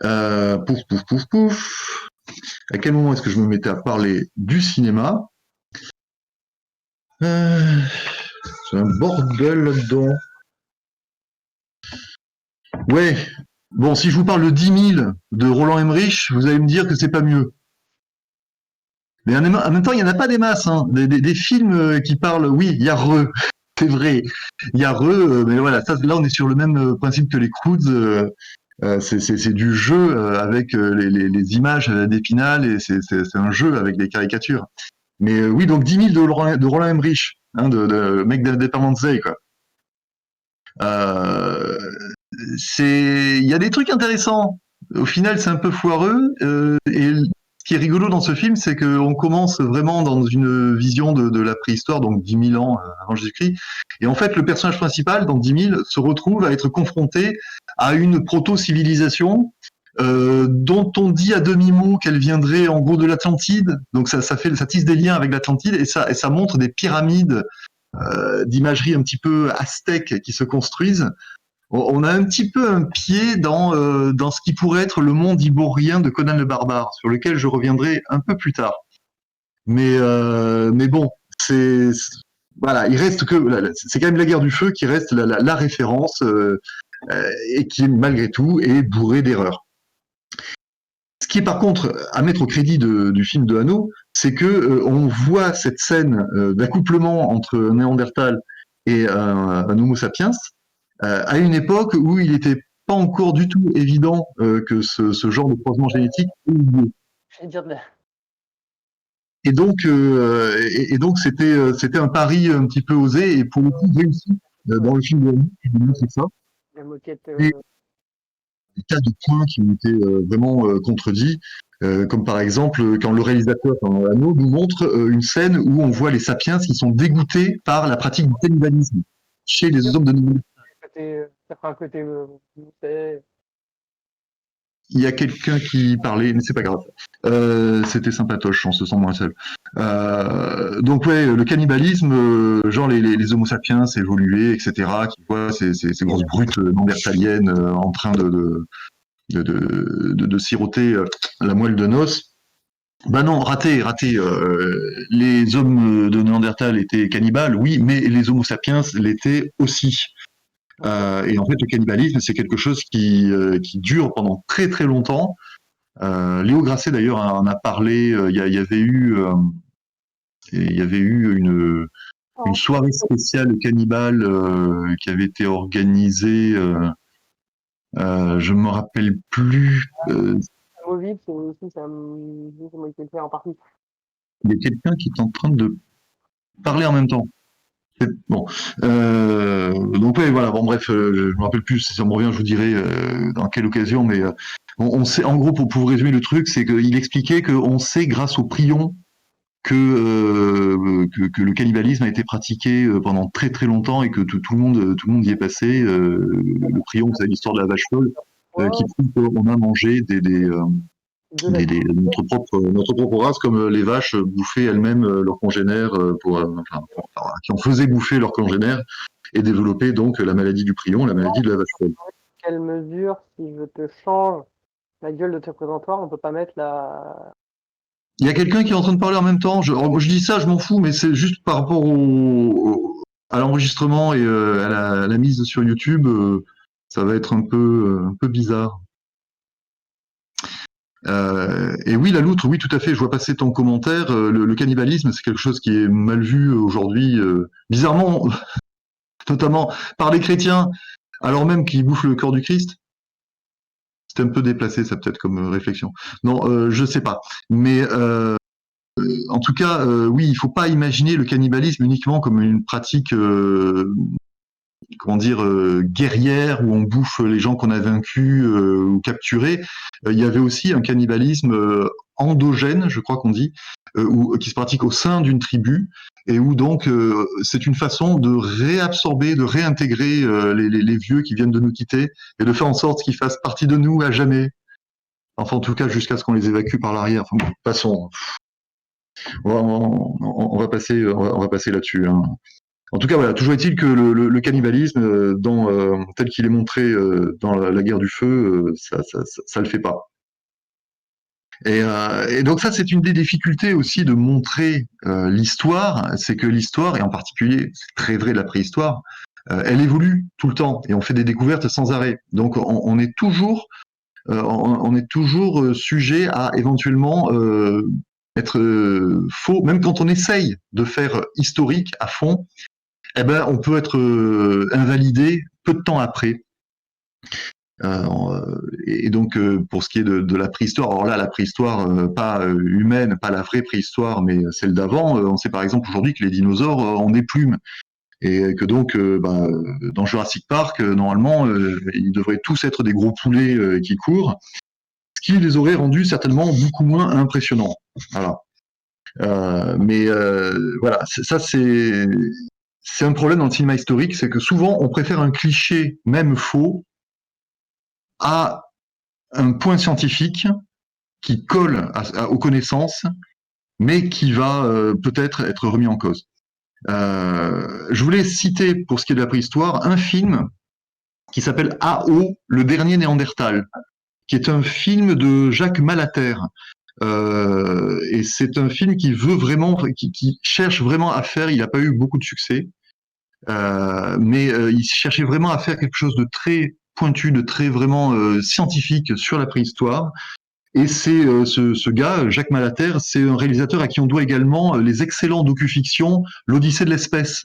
Pouf, pouf, pouf, pouf. À quel moment est-ce que je me mettais à parler du cinéma? C'est un bordel là-dedans. Ouais. Bon, si je vous parle de 10 000 de Roland Emmerich, vous allez me dire que c'est pas mieux. Mais en même temps, il n'y en a pas des masses. Hein. Des films qui parlent, oui, il y a c'est vrai. Il y a mais voilà, là on est sur le même principe que les Croods. C'est du jeu avec les images d'Épinal et c'est un jeu avec des caricatures. Mais oui, donc 10 000 de Roland Emmerich, hein, de mec d'Independence Day, quoi. Euh, il y a des trucs intéressants. Au final, c'est un peu foireux. Et ce qui est rigolo dans ce film, c'est qu'on commence vraiment dans une vision de la préhistoire, donc 10 000 ans avant Jésus-Christ. Et en fait, le personnage principal, dans 10 000, se retrouve à être confronté à une proto-civilisation dont on dit à demi-mot qu'elle viendrait en gros de l'Atlantide. Donc ça tisse des liens avec l'Atlantide et ça montre des pyramides d'imagerie un petit peu aztèque qui se construisent. On a un petit peu un pied dans ce qui pourrait être le monde iborien de Conan le Barbare, sur lequel je reviendrai un peu plus tard. Mais bon, voilà, il reste que c'est quand même la guerre du feu qui reste la référence et qui malgré tout est bourrée d'erreurs. Ce qui est par contre à mettre au crédit du film de Hanno, c'est que on voit cette scène d'accouplement entre un Néandertal et un Homo sapiens à une époque où il n'était pas encore du tout évident que ce genre de croisement génétique ait eu lieu. Et donc c'était un pari un petit peu osé et pour le coup réussi dans le film de Hanno, qui démontre ça. La moquette. Et des tas de points qui ont été vraiment contredits, comme par exemple quand le réalisateur dans Hanno nous montre une scène où on voit les sapiens qui sont dégoûtés par la pratique du cannibalisme chez les hommes de Néandertal. Ça fera un côté. Il y a quelqu'un qui parlait, mais c'est pas grave. C'était sympatoche, on se sent moins seul. Donc ouais, le cannibalisme, genre les Homo sapiens évolués, etc., qui voient ces grosses brutes néandertaliennes en train de siroter la moelle de noces. Ben non, raté. Les hommes de Néandertal étaient cannibales, oui, mais les Homo sapiens l'étaient aussi. Et en fait, le cannibalisme, c'est quelque chose qui dure pendant très très longtemps. Léo Grasset d'ailleurs en a parlé. Il y avait eu une soirée spéciale cannibale qui avait été organisée. Je me rappelle plus. Amovible, c'est aussi ça m'a été fait en partie. Il y a quelqu'un qui est en train de parler en même temps. Bon, donc ouais, voilà. Bon, bref, je me rappelle plus. Si ça me revient, je vous dirai dans quelle occasion. Mais on sait, en gros, pour vous résumer le truc, c'est qu'il expliquait qu'on sait grâce au prion que le cannibalisme a été pratiqué pendant très très longtemps et que tout le monde y est passé. Le prion, c'est l'histoire de la vache folle qui prouve qu'on a mangé notre propre race, comme les vaches bouffaient elles-mêmes leurs congénères qui en faisaient bouffer leurs congénères et développaient donc la maladie du prion, la maladie de la vache folle. Quelle mesure, si je te change la gueule de tes présentoirs, on peut pas mettre la. Il y a quelqu'un qui est en train de parler en même temps. Je dis ça, je m'en fous, mais c'est juste par rapport à l'enregistrement et à la mise sur YouTube, ça va être un peu bizarre. Et oui, la loutre, oui, tout à fait. Je vois passer ton commentaire. Le cannibalisme, c'est quelque chose qui est mal vu aujourd'hui, bizarrement, notamment par les chrétiens, alors même qu'ils bouffent le corps du Christ. C'est un peu déplacé, ça peut-être comme réflexion. Non, je sais pas. Mais en tout cas, oui, il faut pas imaginer le cannibalisme uniquement comme une pratique guerrière où on bouffe les gens qu'on a vaincus ou capturés. Il y avait aussi un cannibalisme endogène, je crois qu'on dit, qui se pratique au sein d'une tribu et où donc c'est une façon de réabsorber, de réintégrer les vieux qui viennent de nous quitter et de faire en sorte qu'ils fassent partie de nous à jamais. Enfin, en tout cas, jusqu'à ce qu'on les évacue par l'arrière. Enfin, bon, passons. On va passer là-dessus. Hein. En tout cas, voilà, toujours est-il que le cannibalisme, tel qu'il est montré dans la guerre du feu, ça le fait pas. Et donc ça, c'est une des difficultés aussi de montrer l'histoire, c'est que l'histoire, et en particulier, c'est très vrai de la préhistoire, elle évolue tout le temps et on fait des découvertes sans arrêt. Donc on est toujours sujet à éventuellement être faux, même quand on essaye de faire historique à fond. Eh ben, on peut être invalidé peu de temps après. Et donc, pour ce qui est de la préhistoire, alors là, la préhistoire pas humaine, pas la vraie préhistoire, mais celle d'avant, on sait par exemple aujourd'hui que les dinosaures ont des plumes. et que donc dans Jurassic Park, normalement, ils devraient tous être des gros poulets qui courent, ce qui les aurait rendus certainement beaucoup moins impressionnants. Voilà. Mais voilà, ça c'est un problème dans le cinéma historique, c'est que souvent on préfère un cliché, même faux, à un point scientifique qui colle aux connaissances, mais qui va peut-être être remis en cause. Je voulais citer, pour ce qui est de la préhistoire, un film qui s'appelle A.O., le dernier Néandertal, qui est un film de Jacques Malater. Et c'est un film qui veut vraiment, qui cherche vraiment à faire, il n'a pas eu beaucoup de succès, mais il cherchait vraiment à faire quelque chose de très pointu, de très vraiment scientifique sur la préhistoire. Et c'est ce gars, Jacques Malater, c'est un réalisateur à qui on doit également les excellents docu-fictions L'Odyssée de l'espèce,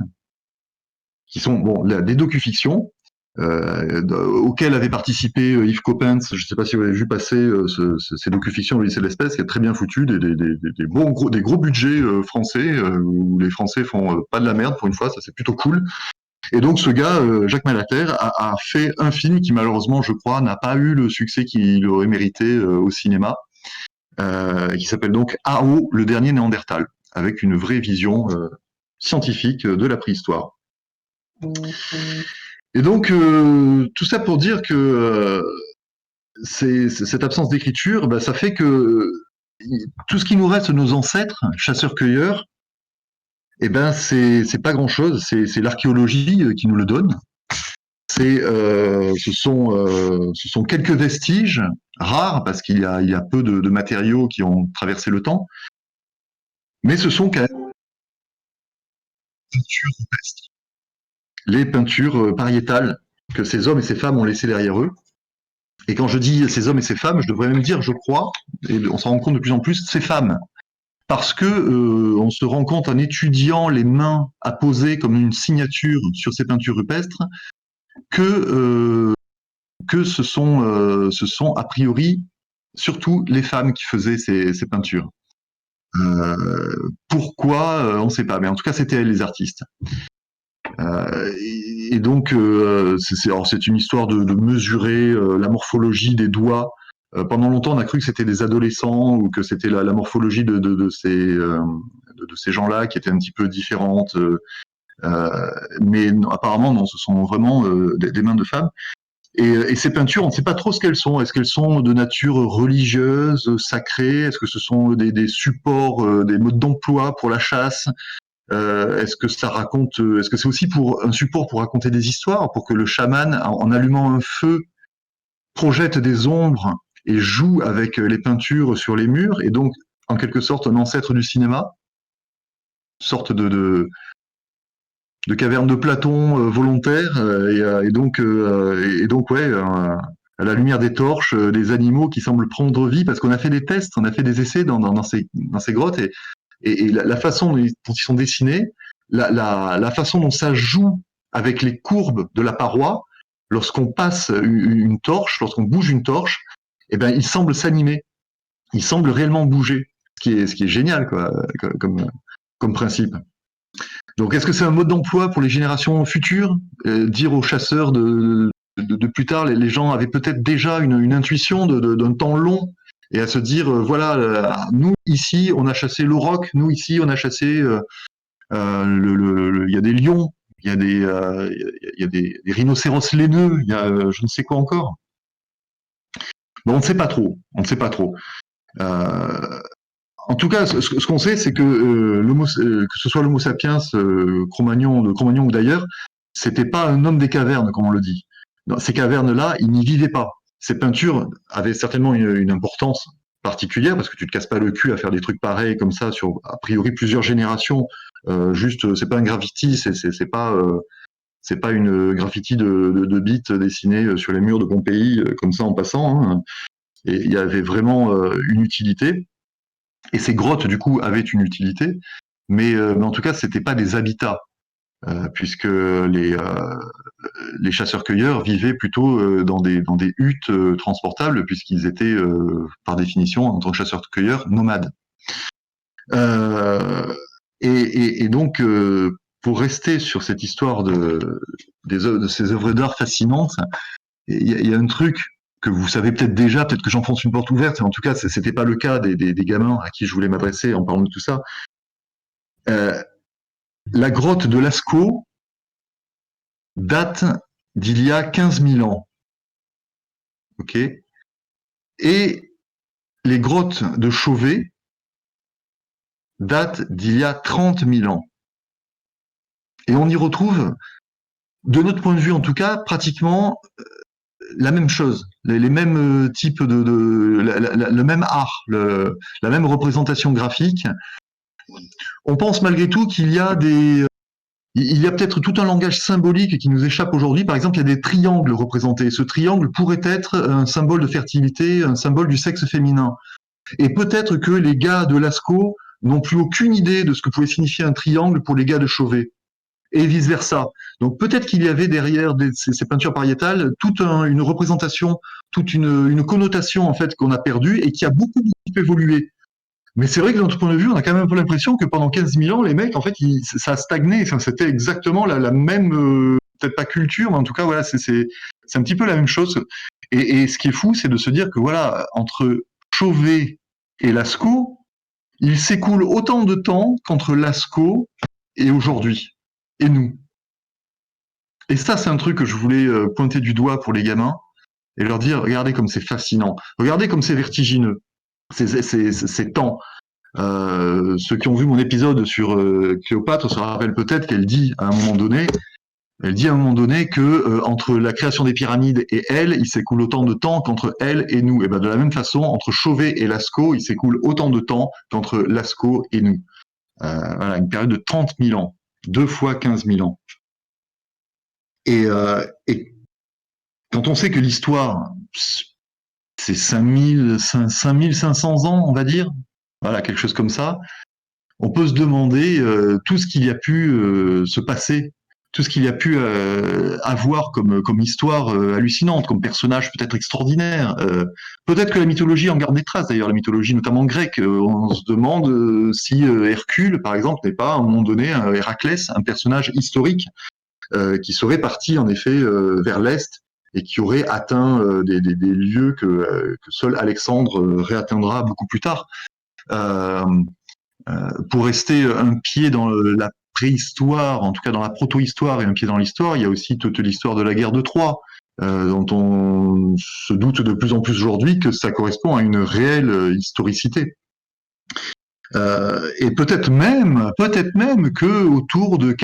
qui sont des docu-fictions auxquelles avait participé Yves Coppens. Je ne sais pas si vous avez vu passer ces docu-fictions L'Odyssée de l'espèce, qui est très bien foutu, des gros budgets français, où les Français font pas de la merde pour une fois, ça c'est plutôt cool. Et donc ce gars, Jacques Malater, a fait un film qui malheureusement, je crois, n'a pas eu le succès qu'il aurait mérité au cinéma, qui s'appelle donc A.O., le dernier Néandertal, avec une vraie vision scientifique de la préhistoire. Et donc tout ça pour dire que cette absence d'écriture, ça fait que tout ce qui nous reste de nos ancêtres, chasseurs-cueilleurs, c'est pas grand-chose, c'est l'archéologie qui nous le donne. Ce sont quelques vestiges rares parce qu'il y a peu de matériaux qui ont traversé le temps, mais ce sont quand même les peintures pariétales que ces hommes et ces femmes ont laissées derrière eux. Et quand je dis ces hommes et ces femmes, je devrais même dire, je crois, et on s'en rend compte de plus en plus, ces femmes. Parce que on se rend compte en étudiant les mains apposées comme une signature sur ces peintures rupestres que ce sont a priori surtout les femmes qui faisaient ces peintures. Pourquoi on ne sait pas, mais en tout cas c'était elles les artistes. Et donc c'est une histoire de mesurer la morphologie des doigts. Pendant longtemps, on a cru que c'était des adolescents ou que c'était la morphologie de ces gens-là qui était un petit peu différente. Mais non, apparemment, non, ce sont vraiment des mains de femmes. Et ces peintures, on ne sait pas trop ce qu'elles sont. Est-ce qu'elles sont de nature religieuse, sacrée? Est-ce que ce sont des supports, des modes d'emploi pour la chasse? Est-ce que ça raconte? Est-ce que c'est aussi pour un support pour raconter des histoires, pour que le chaman, en allumant un feu, projette des ombres et joue avec les peintures sur les murs, et donc en quelque sorte un ancêtre du cinéma, une sorte de caverne de Platon volontaire, et donc ouais, à la lumière des torches, des animaux qui semblent prendre vie, parce qu'on a fait des tests, on a fait des essais dans ces grottes, et la façon dont ils sont dessinés, la façon dont ça joue avec les courbes de la paroi, lorsqu'on passe une torche, lorsqu'on bouge une torche, il semble s'animer, il semble réellement bouger, ce qui est génial, quoi, comme principe. Donc, est-ce que c'est un mode d'emploi pour les générations futures? Dire aux chasseurs de plus tard, les gens avaient peut-être déjà une intuition d'un temps long, et à se dire, voilà, nous ici, on a chassé l'auroch, nous ici, on a chassé, il y a des lions, il y a des rhinocéros laineux, il y a je ne sais quoi encore. Mais on ne sait pas trop, on ne sait pas trop. En tout cas, ce qu'on sait, c'est que que ce soit l'Homo sapiens, Cro-Magnon ou d'ailleurs, c'était pas un homme des cavernes, comme on le dit. Dans ces cavernes-là, il n'y vivait pas. Ces peintures avaient certainement une importance particulière, parce que tu te casses pas le cul à faire des trucs pareils comme ça sur a priori plusieurs générations. Juste, c'est pas un graffiti, c'est pas une graffiti de bits dessinés sur les murs de Pompéi comme ça en passant. Hein. Et il y avait vraiment une utilité. Et ces grottes, du coup, avaient une utilité, mais en tout cas, c'était pas des habitats, puisque les chasseurs-cueilleurs vivaient plutôt dans des huttes transportables, puisqu'ils étaient, par définition, en tant que chasseurs-cueilleurs, nomades. Et donc, pour rester sur cette histoire de ces œuvres d'art fascinantes, il y a un truc que vous savez peut-être déjà, peut-être que j'enfonce une porte ouverte, mais en tout cas, c'était pas le cas des gamins à qui je voulais m'adresser en parlant de tout ça. La grotte de Lascaux date d'il y a 15 000 ans. Ok. Et les grottes de Chauvet datent d'il y a 30 000 ans. Et on y retrouve, de notre point de vue en tout cas, pratiquement la même chose, les mêmes types le même art, la même représentation graphique. On pense malgré tout qu'il y a il y a peut-être tout un langage symbolique qui nous échappe aujourd'hui. Par exemple, il y a des triangles représentés. Ce triangle pourrait être un symbole de fertilité, un symbole du sexe féminin. Et peut-être que les gars de Lascaux n'ont plus aucune idée de ce que pouvait signifier un triangle pour les gars de Chauvet. Et vice versa. Donc peut-être qu'il y avait derrière ces peintures pariétales toute une représentation, toute une connotation en fait qu'on a perdue et qui a beaucoup évolué. Mais c'est vrai que de notre point de vue, on a quand même un peu l'impression que pendant 15 000 ans, les mecs, en fait, ça a stagné. Enfin, c'était exactement la même, peut-être pas culture, mais en tout cas, voilà, c'est un petit peu la même chose. Et ce qui est fou, c'est de se dire que voilà, entre Chauvet et Lascaux, il s'écoule autant de temps qu'entre Lascaux et aujourd'hui, et nous. Et ça, c'est un truc que je voulais pointer du doigt pour les gamins et leur dire, regardez comme c'est fascinant, regardez comme c'est vertigineux, c'est temps. Ceux qui ont vu mon épisode sur Cléopâtre se rappellent peut-être qu'elle dit à un moment donné, que entre la création des pyramides et elle, il s'écoule autant de temps qu'entre elle et nous. Et ben de la même façon, entre Chauvet et Lascaux, il s'écoule autant de temps qu'entre Lascaux et nous. Voilà, une période de 30 000 ans, 2 fois 15 000 ans. Et quand on sait que l'histoire, c'est 5500 ans, on va dire, voilà, quelque chose comme ça, on peut se demander tout ce qu'il y a pu se passer, tout ce qu'il y a pu avoir comme histoire hallucinante, comme personnage peut-être extraordinaire. Peut-être que la mythologie en garde des traces, d'ailleurs, la mythologie notamment grecque. On se demande si Hercule, par exemple, n'est pas à un moment donné Héraclès, un personnage historique qui serait parti en effet vers l'Est et qui aurait atteint des lieux que seul Alexandre réatteindra beaucoup plus tard. Pour rester un pied dans la préhistoire, en tout cas dans la proto-histoire et un pied dans l'histoire, il y a aussi toute l'histoire de la guerre de Troie, dont on se doute de plus en plus aujourd'hui que ça correspond à une réelle historicité. Et peut-être même que autour de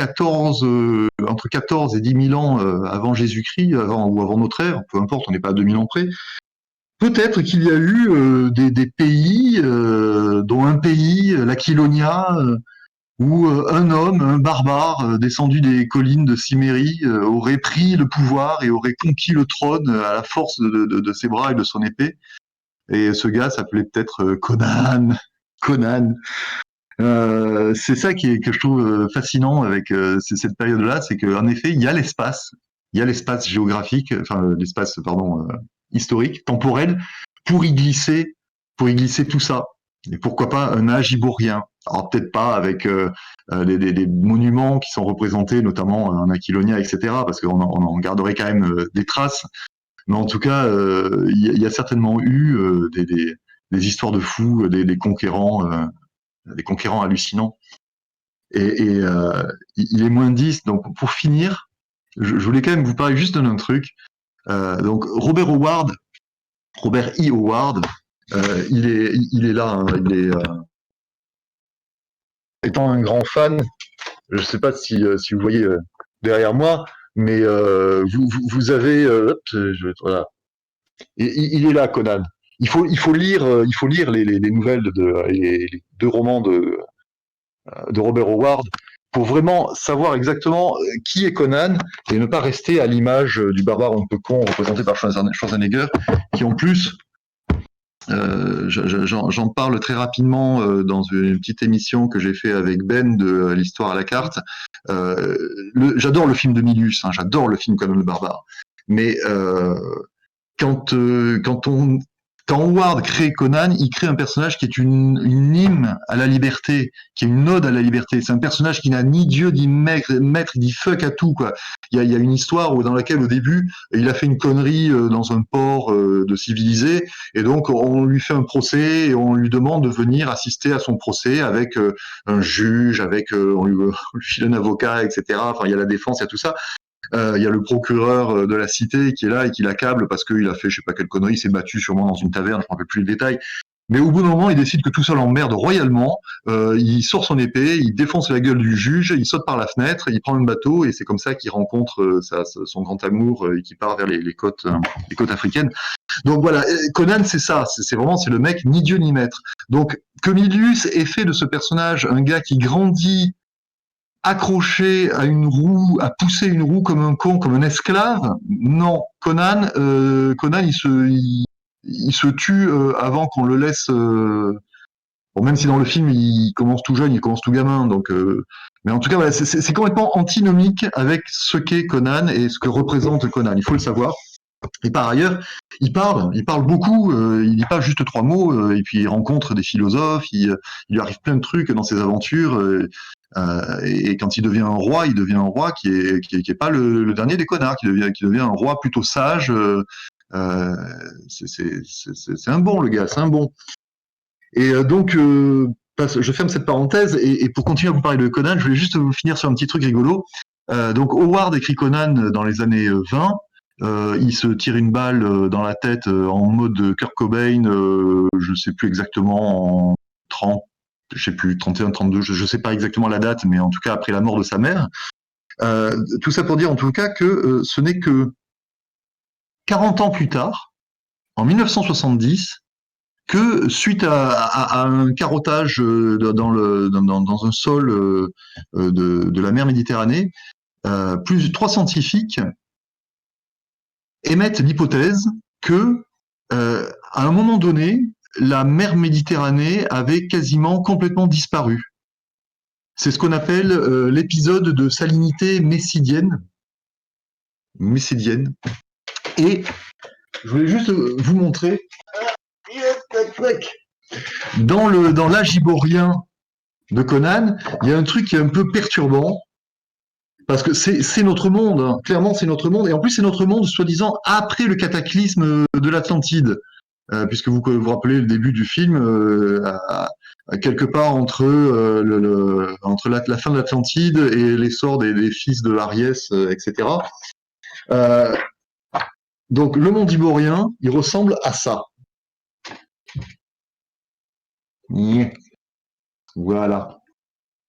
entre 14 et 10 000 ans avant Jésus-Christ, ou avant notre ère, peu importe, on n'est pas à 2000 ans près, peut-être qu'il y a eu des pays, dont un pays, l'Aquilonia, où un homme, un barbare, descendu des collines de Cimmérie, aurait pris le pouvoir et aurait conquis le trône à la force de ses bras et de son épée. Et ce gars s'appelait peut-être Conan. Conan. C'est ça que je trouve fascinant avec cette période-là, c'est qu'en effet, il y a l'espace géographique, enfin l'espace, pardon, historique, temporel, pour y glisser tout ça. Et pourquoi pas un âge ibourien. Alors peut-être pas avec des monuments qui sont représentés, notamment en Aquilonia, etc., parce qu'on en garderait quand même des traces. Mais en tout cas, il y a certainement eu des histoires de fous, des conquérants hallucinants. Et il est moins 10. Donc pour finir, je voulais quand même vous parler juste d'un truc. Donc Robert E. Howard, il est là, hein, étant un grand fan, je ne sais pas si vous voyez derrière moi, mais vous avez, voilà, il est là, Conan. Il faut lire les nouvelles les 2 romans de Robert Howard pour vraiment savoir exactement qui est Conan et ne pas rester à l'image du barbare un peu con représenté par Schwarzenegger, qui en plus, j'en parle très rapidement dans une petite émission que j'ai fait avec Ben de l'histoire à la carte. J'adore le film de Milius, hein, j'adore le film Conan le barbare, mais quand Howard crée Conan, il crée un personnage qui est une hymne à la liberté, qui est une ode à la liberté. C'est un personnage qui n'a ni Dieu ni maître, il dit fuck à tout, quoi. Il y a une histoire dans laquelle, au début, il a fait une connerie dans un port de civilisé, et donc on lui fait un procès et on lui demande de venir assister à son procès avec un juge, avec on lui file un avocat, etc. Enfin, il y a la défense, il y a tout ça. Il y a le procureur de la cité qui est là et qui l'accable parce qu'il a fait je sais pas quelle connerie, il s'est battu sûrement dans une taverne, je ne me rappelle plus le détail. Mais au bout d'un moment, il décide que tout ça l'emmerde royalement. Il sort son épée, il défonce la gueule du juge, il saute par la fenêtre, il prend un bateau et c'est comme ça qu'il rencontre son grand amour et qui part vers les côtes africaines. Donc voilà, Conan, c'est ça, c'est vraiment c'est le mec ni Dieu ni maître. Donc que Milius ait fait de ce personnage un gars qui grandit accroché à une roue, à pousser une roue comme un con, comme un esclave, non. Conan, il se tue avant qu'on le laisse. Bon, même si dans le film il commence tout jeune, il commence tout gamin, donc. Mais en tout cas, voilà, c'est complètement antinomique avec ce qu'est Conan et ce que représente Conan. Il faut le savoir. Et par ailleurs, il parle beaucoup, il dit pas juste 3 mots, et puis il rencontre des philosophes, il lui arrive plein de trucs dans ses aventures, et quand il devient un roi qui est pas le dernier des connards, qui devient un roi plutôt sage. C'est un bon, le gars, c'est un bon. Et donc, je ferme cette parenthèse, et pour continuer à vous parler de Conan, je voulais juste vous finir sur un petit truc rigolo. Donc Howard écrit Conan dans les années 20. Il se tire une balle dans la tête en mode Kurt Cobain, je sais plus exactement, en 30, je sais plus, 31, 32, je sais pas exactement la date, mais en tout cas après la mort de sa mère. Tout ça pour dire en tout cas que ce n'est que 40 ans plus tard, en 1970, que suite à un carottage dans un sol de la mer Méditerranée, plus de 3 scientifiques émettent l'hypothèse que, à un moment donné, la mer Méditerranée avait quasiment complètement disparu. C'est ce qu'on appelle l'épisode de salinité messédienne. Et je voulais juste vous montrer. Dans l'âge iborien de Conan, il y a un truc qui est un peu perturbant. Parce que c'est notre monde, hein. Clairement c'est notre monde, et en plus c'est notre monde soi-disant après le cataclysme de l'Atlantide, puisque vous vous rappelez le début du film, à quelque part entre entre la fin de l'Atlantide et l'essor des fils de Ariès, etc. Donc le monde iborien, il ressemble à ça. Voilà.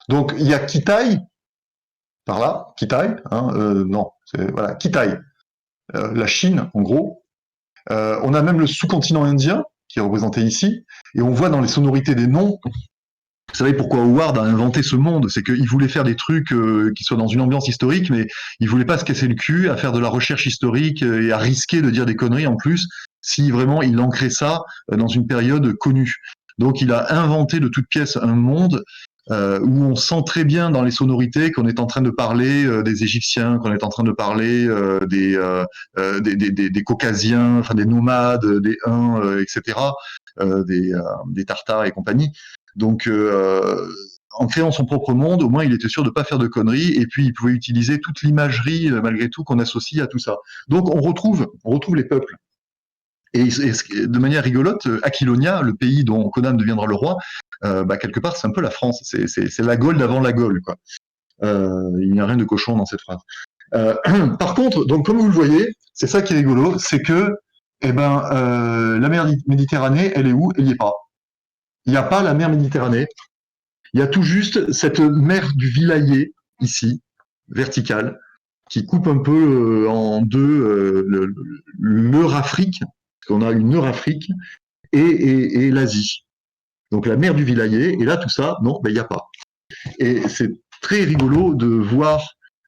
Donc il y a Kitaï, par là, Kitaï, hein, non, voilà, Kitaï, la Chine en gros. On a même le sous-continent indien qui est représenté ici, et on voit dans les sonorités des noms. Vous savez pourquoi Howard a inventé ce monde, c'est qu'il voulait faire des trucs qui soient dans une ambiance historique, mais il voulait pas se casser le cul à faire de la recherche historique et à risquer de dire des conneries en plus, si vraiment il ancrait ça dans une période connue. Donc il a inventé de toutes pièces un monde où on sent très bien dans les sonorités qu'on est en train de parler des Égyptiens, qu'on est en train de parler des Caucasiens, enfin des nomades, des Huns, etc., des Tartares et compagnie. Donc, en créant son propre monde, au moins il était sûr de ne pas faire de conneries, et puis il pouvait utiliser toute l'imagerie, malgré tout, qu'on associe à tout ça. Donc on retrouve les peuples. Et de manière rigolote, Aquilonia, le pays dont Conan deviendra le roi, quelque part, c'est un peu la France. C'est la Gaule d'avant la Gaule, quoi. Il n'y a rien de cochon dans cette phrase. Par contre, donc comme vous le voyez, c'est ça qui est rigolo, c'est que, la mer Méditerranée, elle est où? Elle n'y est pas. Il n'y a pas la mer Méditerranée. Il y a tout juste cette mer du Vilayet, ici, verticale, qui coupe un peu en deux l'Eurafrique, parce qu'on a une Eurafrique, et l'Asie. Donc la mer du Vilayet, et là tout ça, non, il n'y a pas. Et c'est très rigolo de voir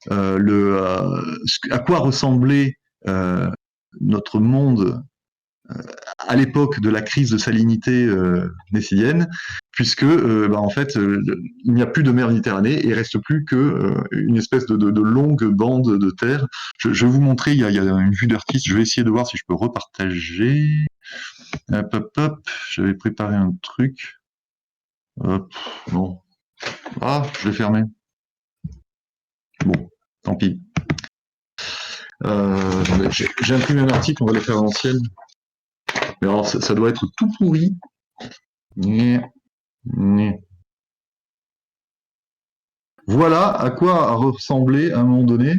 à quoi ressemblait notre monde à l'époque de la crise de salinité messienne, puisque en fait il n'y a plus de mer Méditerranée et il reste plus que une espèce de longue bande de terre. Je vais vous montrer, il y a une vue d'artiste, je vais essayer de voir si je peux repartager. Hop, hop, hop, j'avais préparé un truc. Non. Ah, je l'ai fermé. Bon, tant pis. J'ai imprimé un article, on va le faire à l'ancienne. Mais alors, ça doit être tout pourri. Voilà à quoi a ressemblé à un moment donné.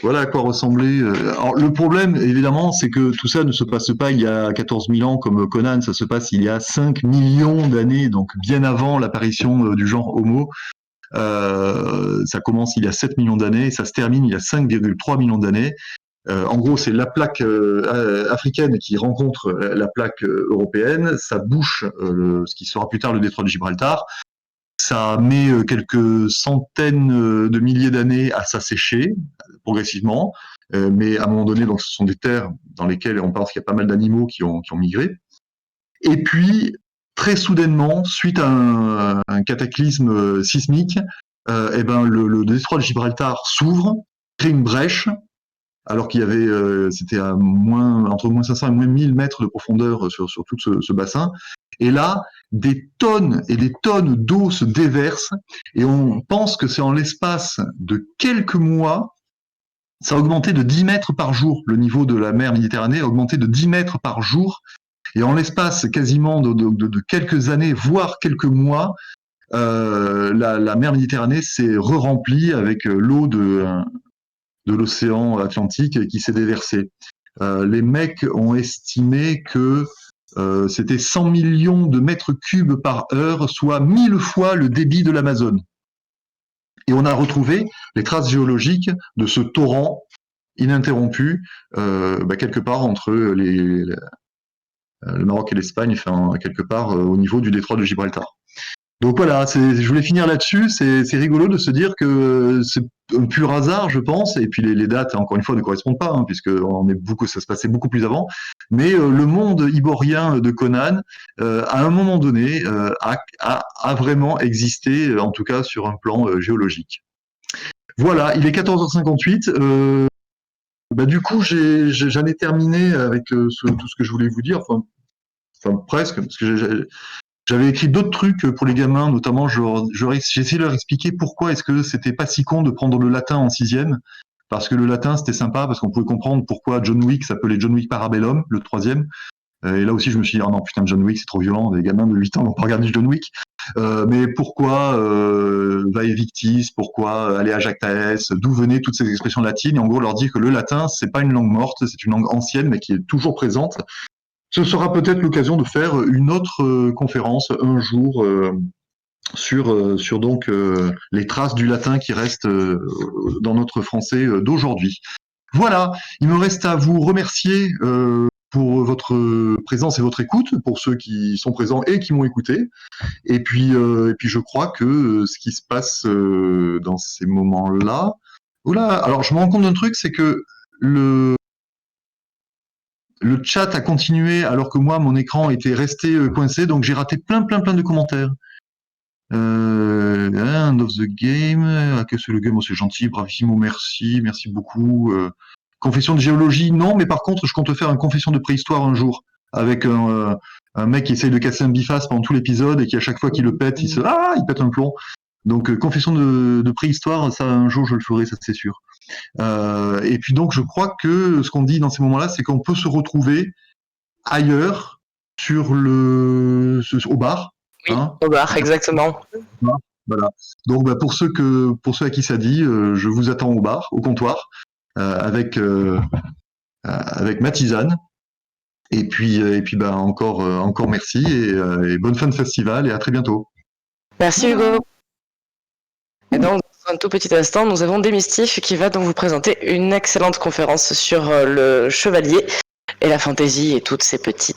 Voilà à quoi ressemblait. Alors, le problème, évidemment, c'est que tout ça ne se passe pas il y a 14 000 ans comme Conan, ça se passe il y a 5 millions d'années, donc bien avant l'apparition du genre Homo. Ça commence il y a 7 millions d'années et ça se termine il y a 5,3 millions d'années. En gros, c'est la plaque africaine qui rencontre la plaque européenne, ça bouche ce qui sera plus tard le détroit de Gibraltar. Ça met quelques centaines de milliers d'années à s'assécher progressivement, mais à un moment donné, donc ce sont des terres dans lesquelles on pense qu'il y a pas mal d'animaux qui ont migré. Et puis, très soudainement, suite à un cataclysme sismique, eh ben le détroit de Gibraltar s'ouvre, crée une brèche, alors qu'il y avait, c'était à entre moins 500 et moins 1000 mètres de profondeur sur tout ce bassin. Et là, des tonnes et des tonnes d'eau se déversent, et on pense que c'est en l'espace de quelques mois, ça a augmenté de 10 mètres par jour. Le niveau de la mer Méditerranée a augmenté de 10 mètres par jour. Et en l'espace quasiment de quelques années, voire quelques mois, la mer Méditerranée s'est re-remplie avec l'eau de l'océan Atlantique qui s'est déversée. Les mecs ont estimé que c'était 100 millions de mètres cubes par heure, soit 1000 fois le débit de l'Amazone. Et on a retrouvé les traces géologiques de ce torrent ininterrompu quelque part entre le Maroc et l'Espagne, enfin quelque part au niveau du détroit de Gibraltar. Donc voilà, je voulais finir là-dessus. C'est rigolo de se dire que c'est un pur hasard, je pense. Et puis les dates, encore une fois, ne correspondent pas, hein, puisque ça se passait beaucoup plus avant. Mais le monde iborien de Conan, à un moment donné, a vraiment existé, en tout cas sur un plan géologique. Voilà, il est 14h58. Du coup, j'en ai terminé avec tout ce que je voulais vous dire. Enfin presque, parce que j'avais écrit d'autres trucs pour les gamins, notamment j'ai essayé de leur expliquer pourquoi est-ce que c'était pas si con de prendre le latin en 6e, parce que le latin c'était sympa, parce qu'on pouvait comprendre pourquoi John Wick s'appelait John Wick Parabellum, le 3e. Et là aussi je me suis dit, oh non putain, John Wick c'est trop violent, les gamins de 8 ans vont pas regarder John Wick. Mais pourquoi Vae Victis, pourquoi Alea Jactaes, d'où venaient toutes ces expressions latines, et en gros leur dire que le latin c'est pas une langue morte, c'est une langue ancienne mais qui est toujours présente. Ce sera peut-être l'occasion de faire une autre conférence un jour sur donc les traces du latin qui restent dans notre français d'aujourd'hui. Voilà, il me reste à vous remercier pour votre présence et votre écoute, pour ceux qui sont présents et qui m'ont écouté. Et puis je crois que ce qui se passe dans ces moments-là... Oula, alors je me rends compte d'un truc, c'est que le chat a continué alors que moi, mon écran était resté coincé, donc j'ai raté plein de commentaires. End of the game, que c'est le game, c'est gentil, bravissimo, merci beaucoup. Confession de géologie, non, mais par contre, je compte faire une confession de préhistoire un jour, avec un mec qui essaye de casser un biface pendant tout l'épisode et qui à chaque fois qu'il le pète, il pète un plomb. Donc confession de préhistoire, ça un jour je le ferai, ça c'est sûr. Et puis donc je crois que ce qu'on dit dans ces moments-là, c'est qu'on peut se retrouver ailleurs au bar. Oui, hein, au bar, exactement. Voilà. Donc pour ceux à qui ça dit, je vous attends au bar, au comptoir, avec ma tisane. Et puis encore merci et bonne fin de festival et à très bientôt. Merci Hugo. Et donc, dans un tout petit instant, nous avons Démystif qui va donc vous présenter une excellente conférence sur le chevalier et la fantaisie et toutes ces petits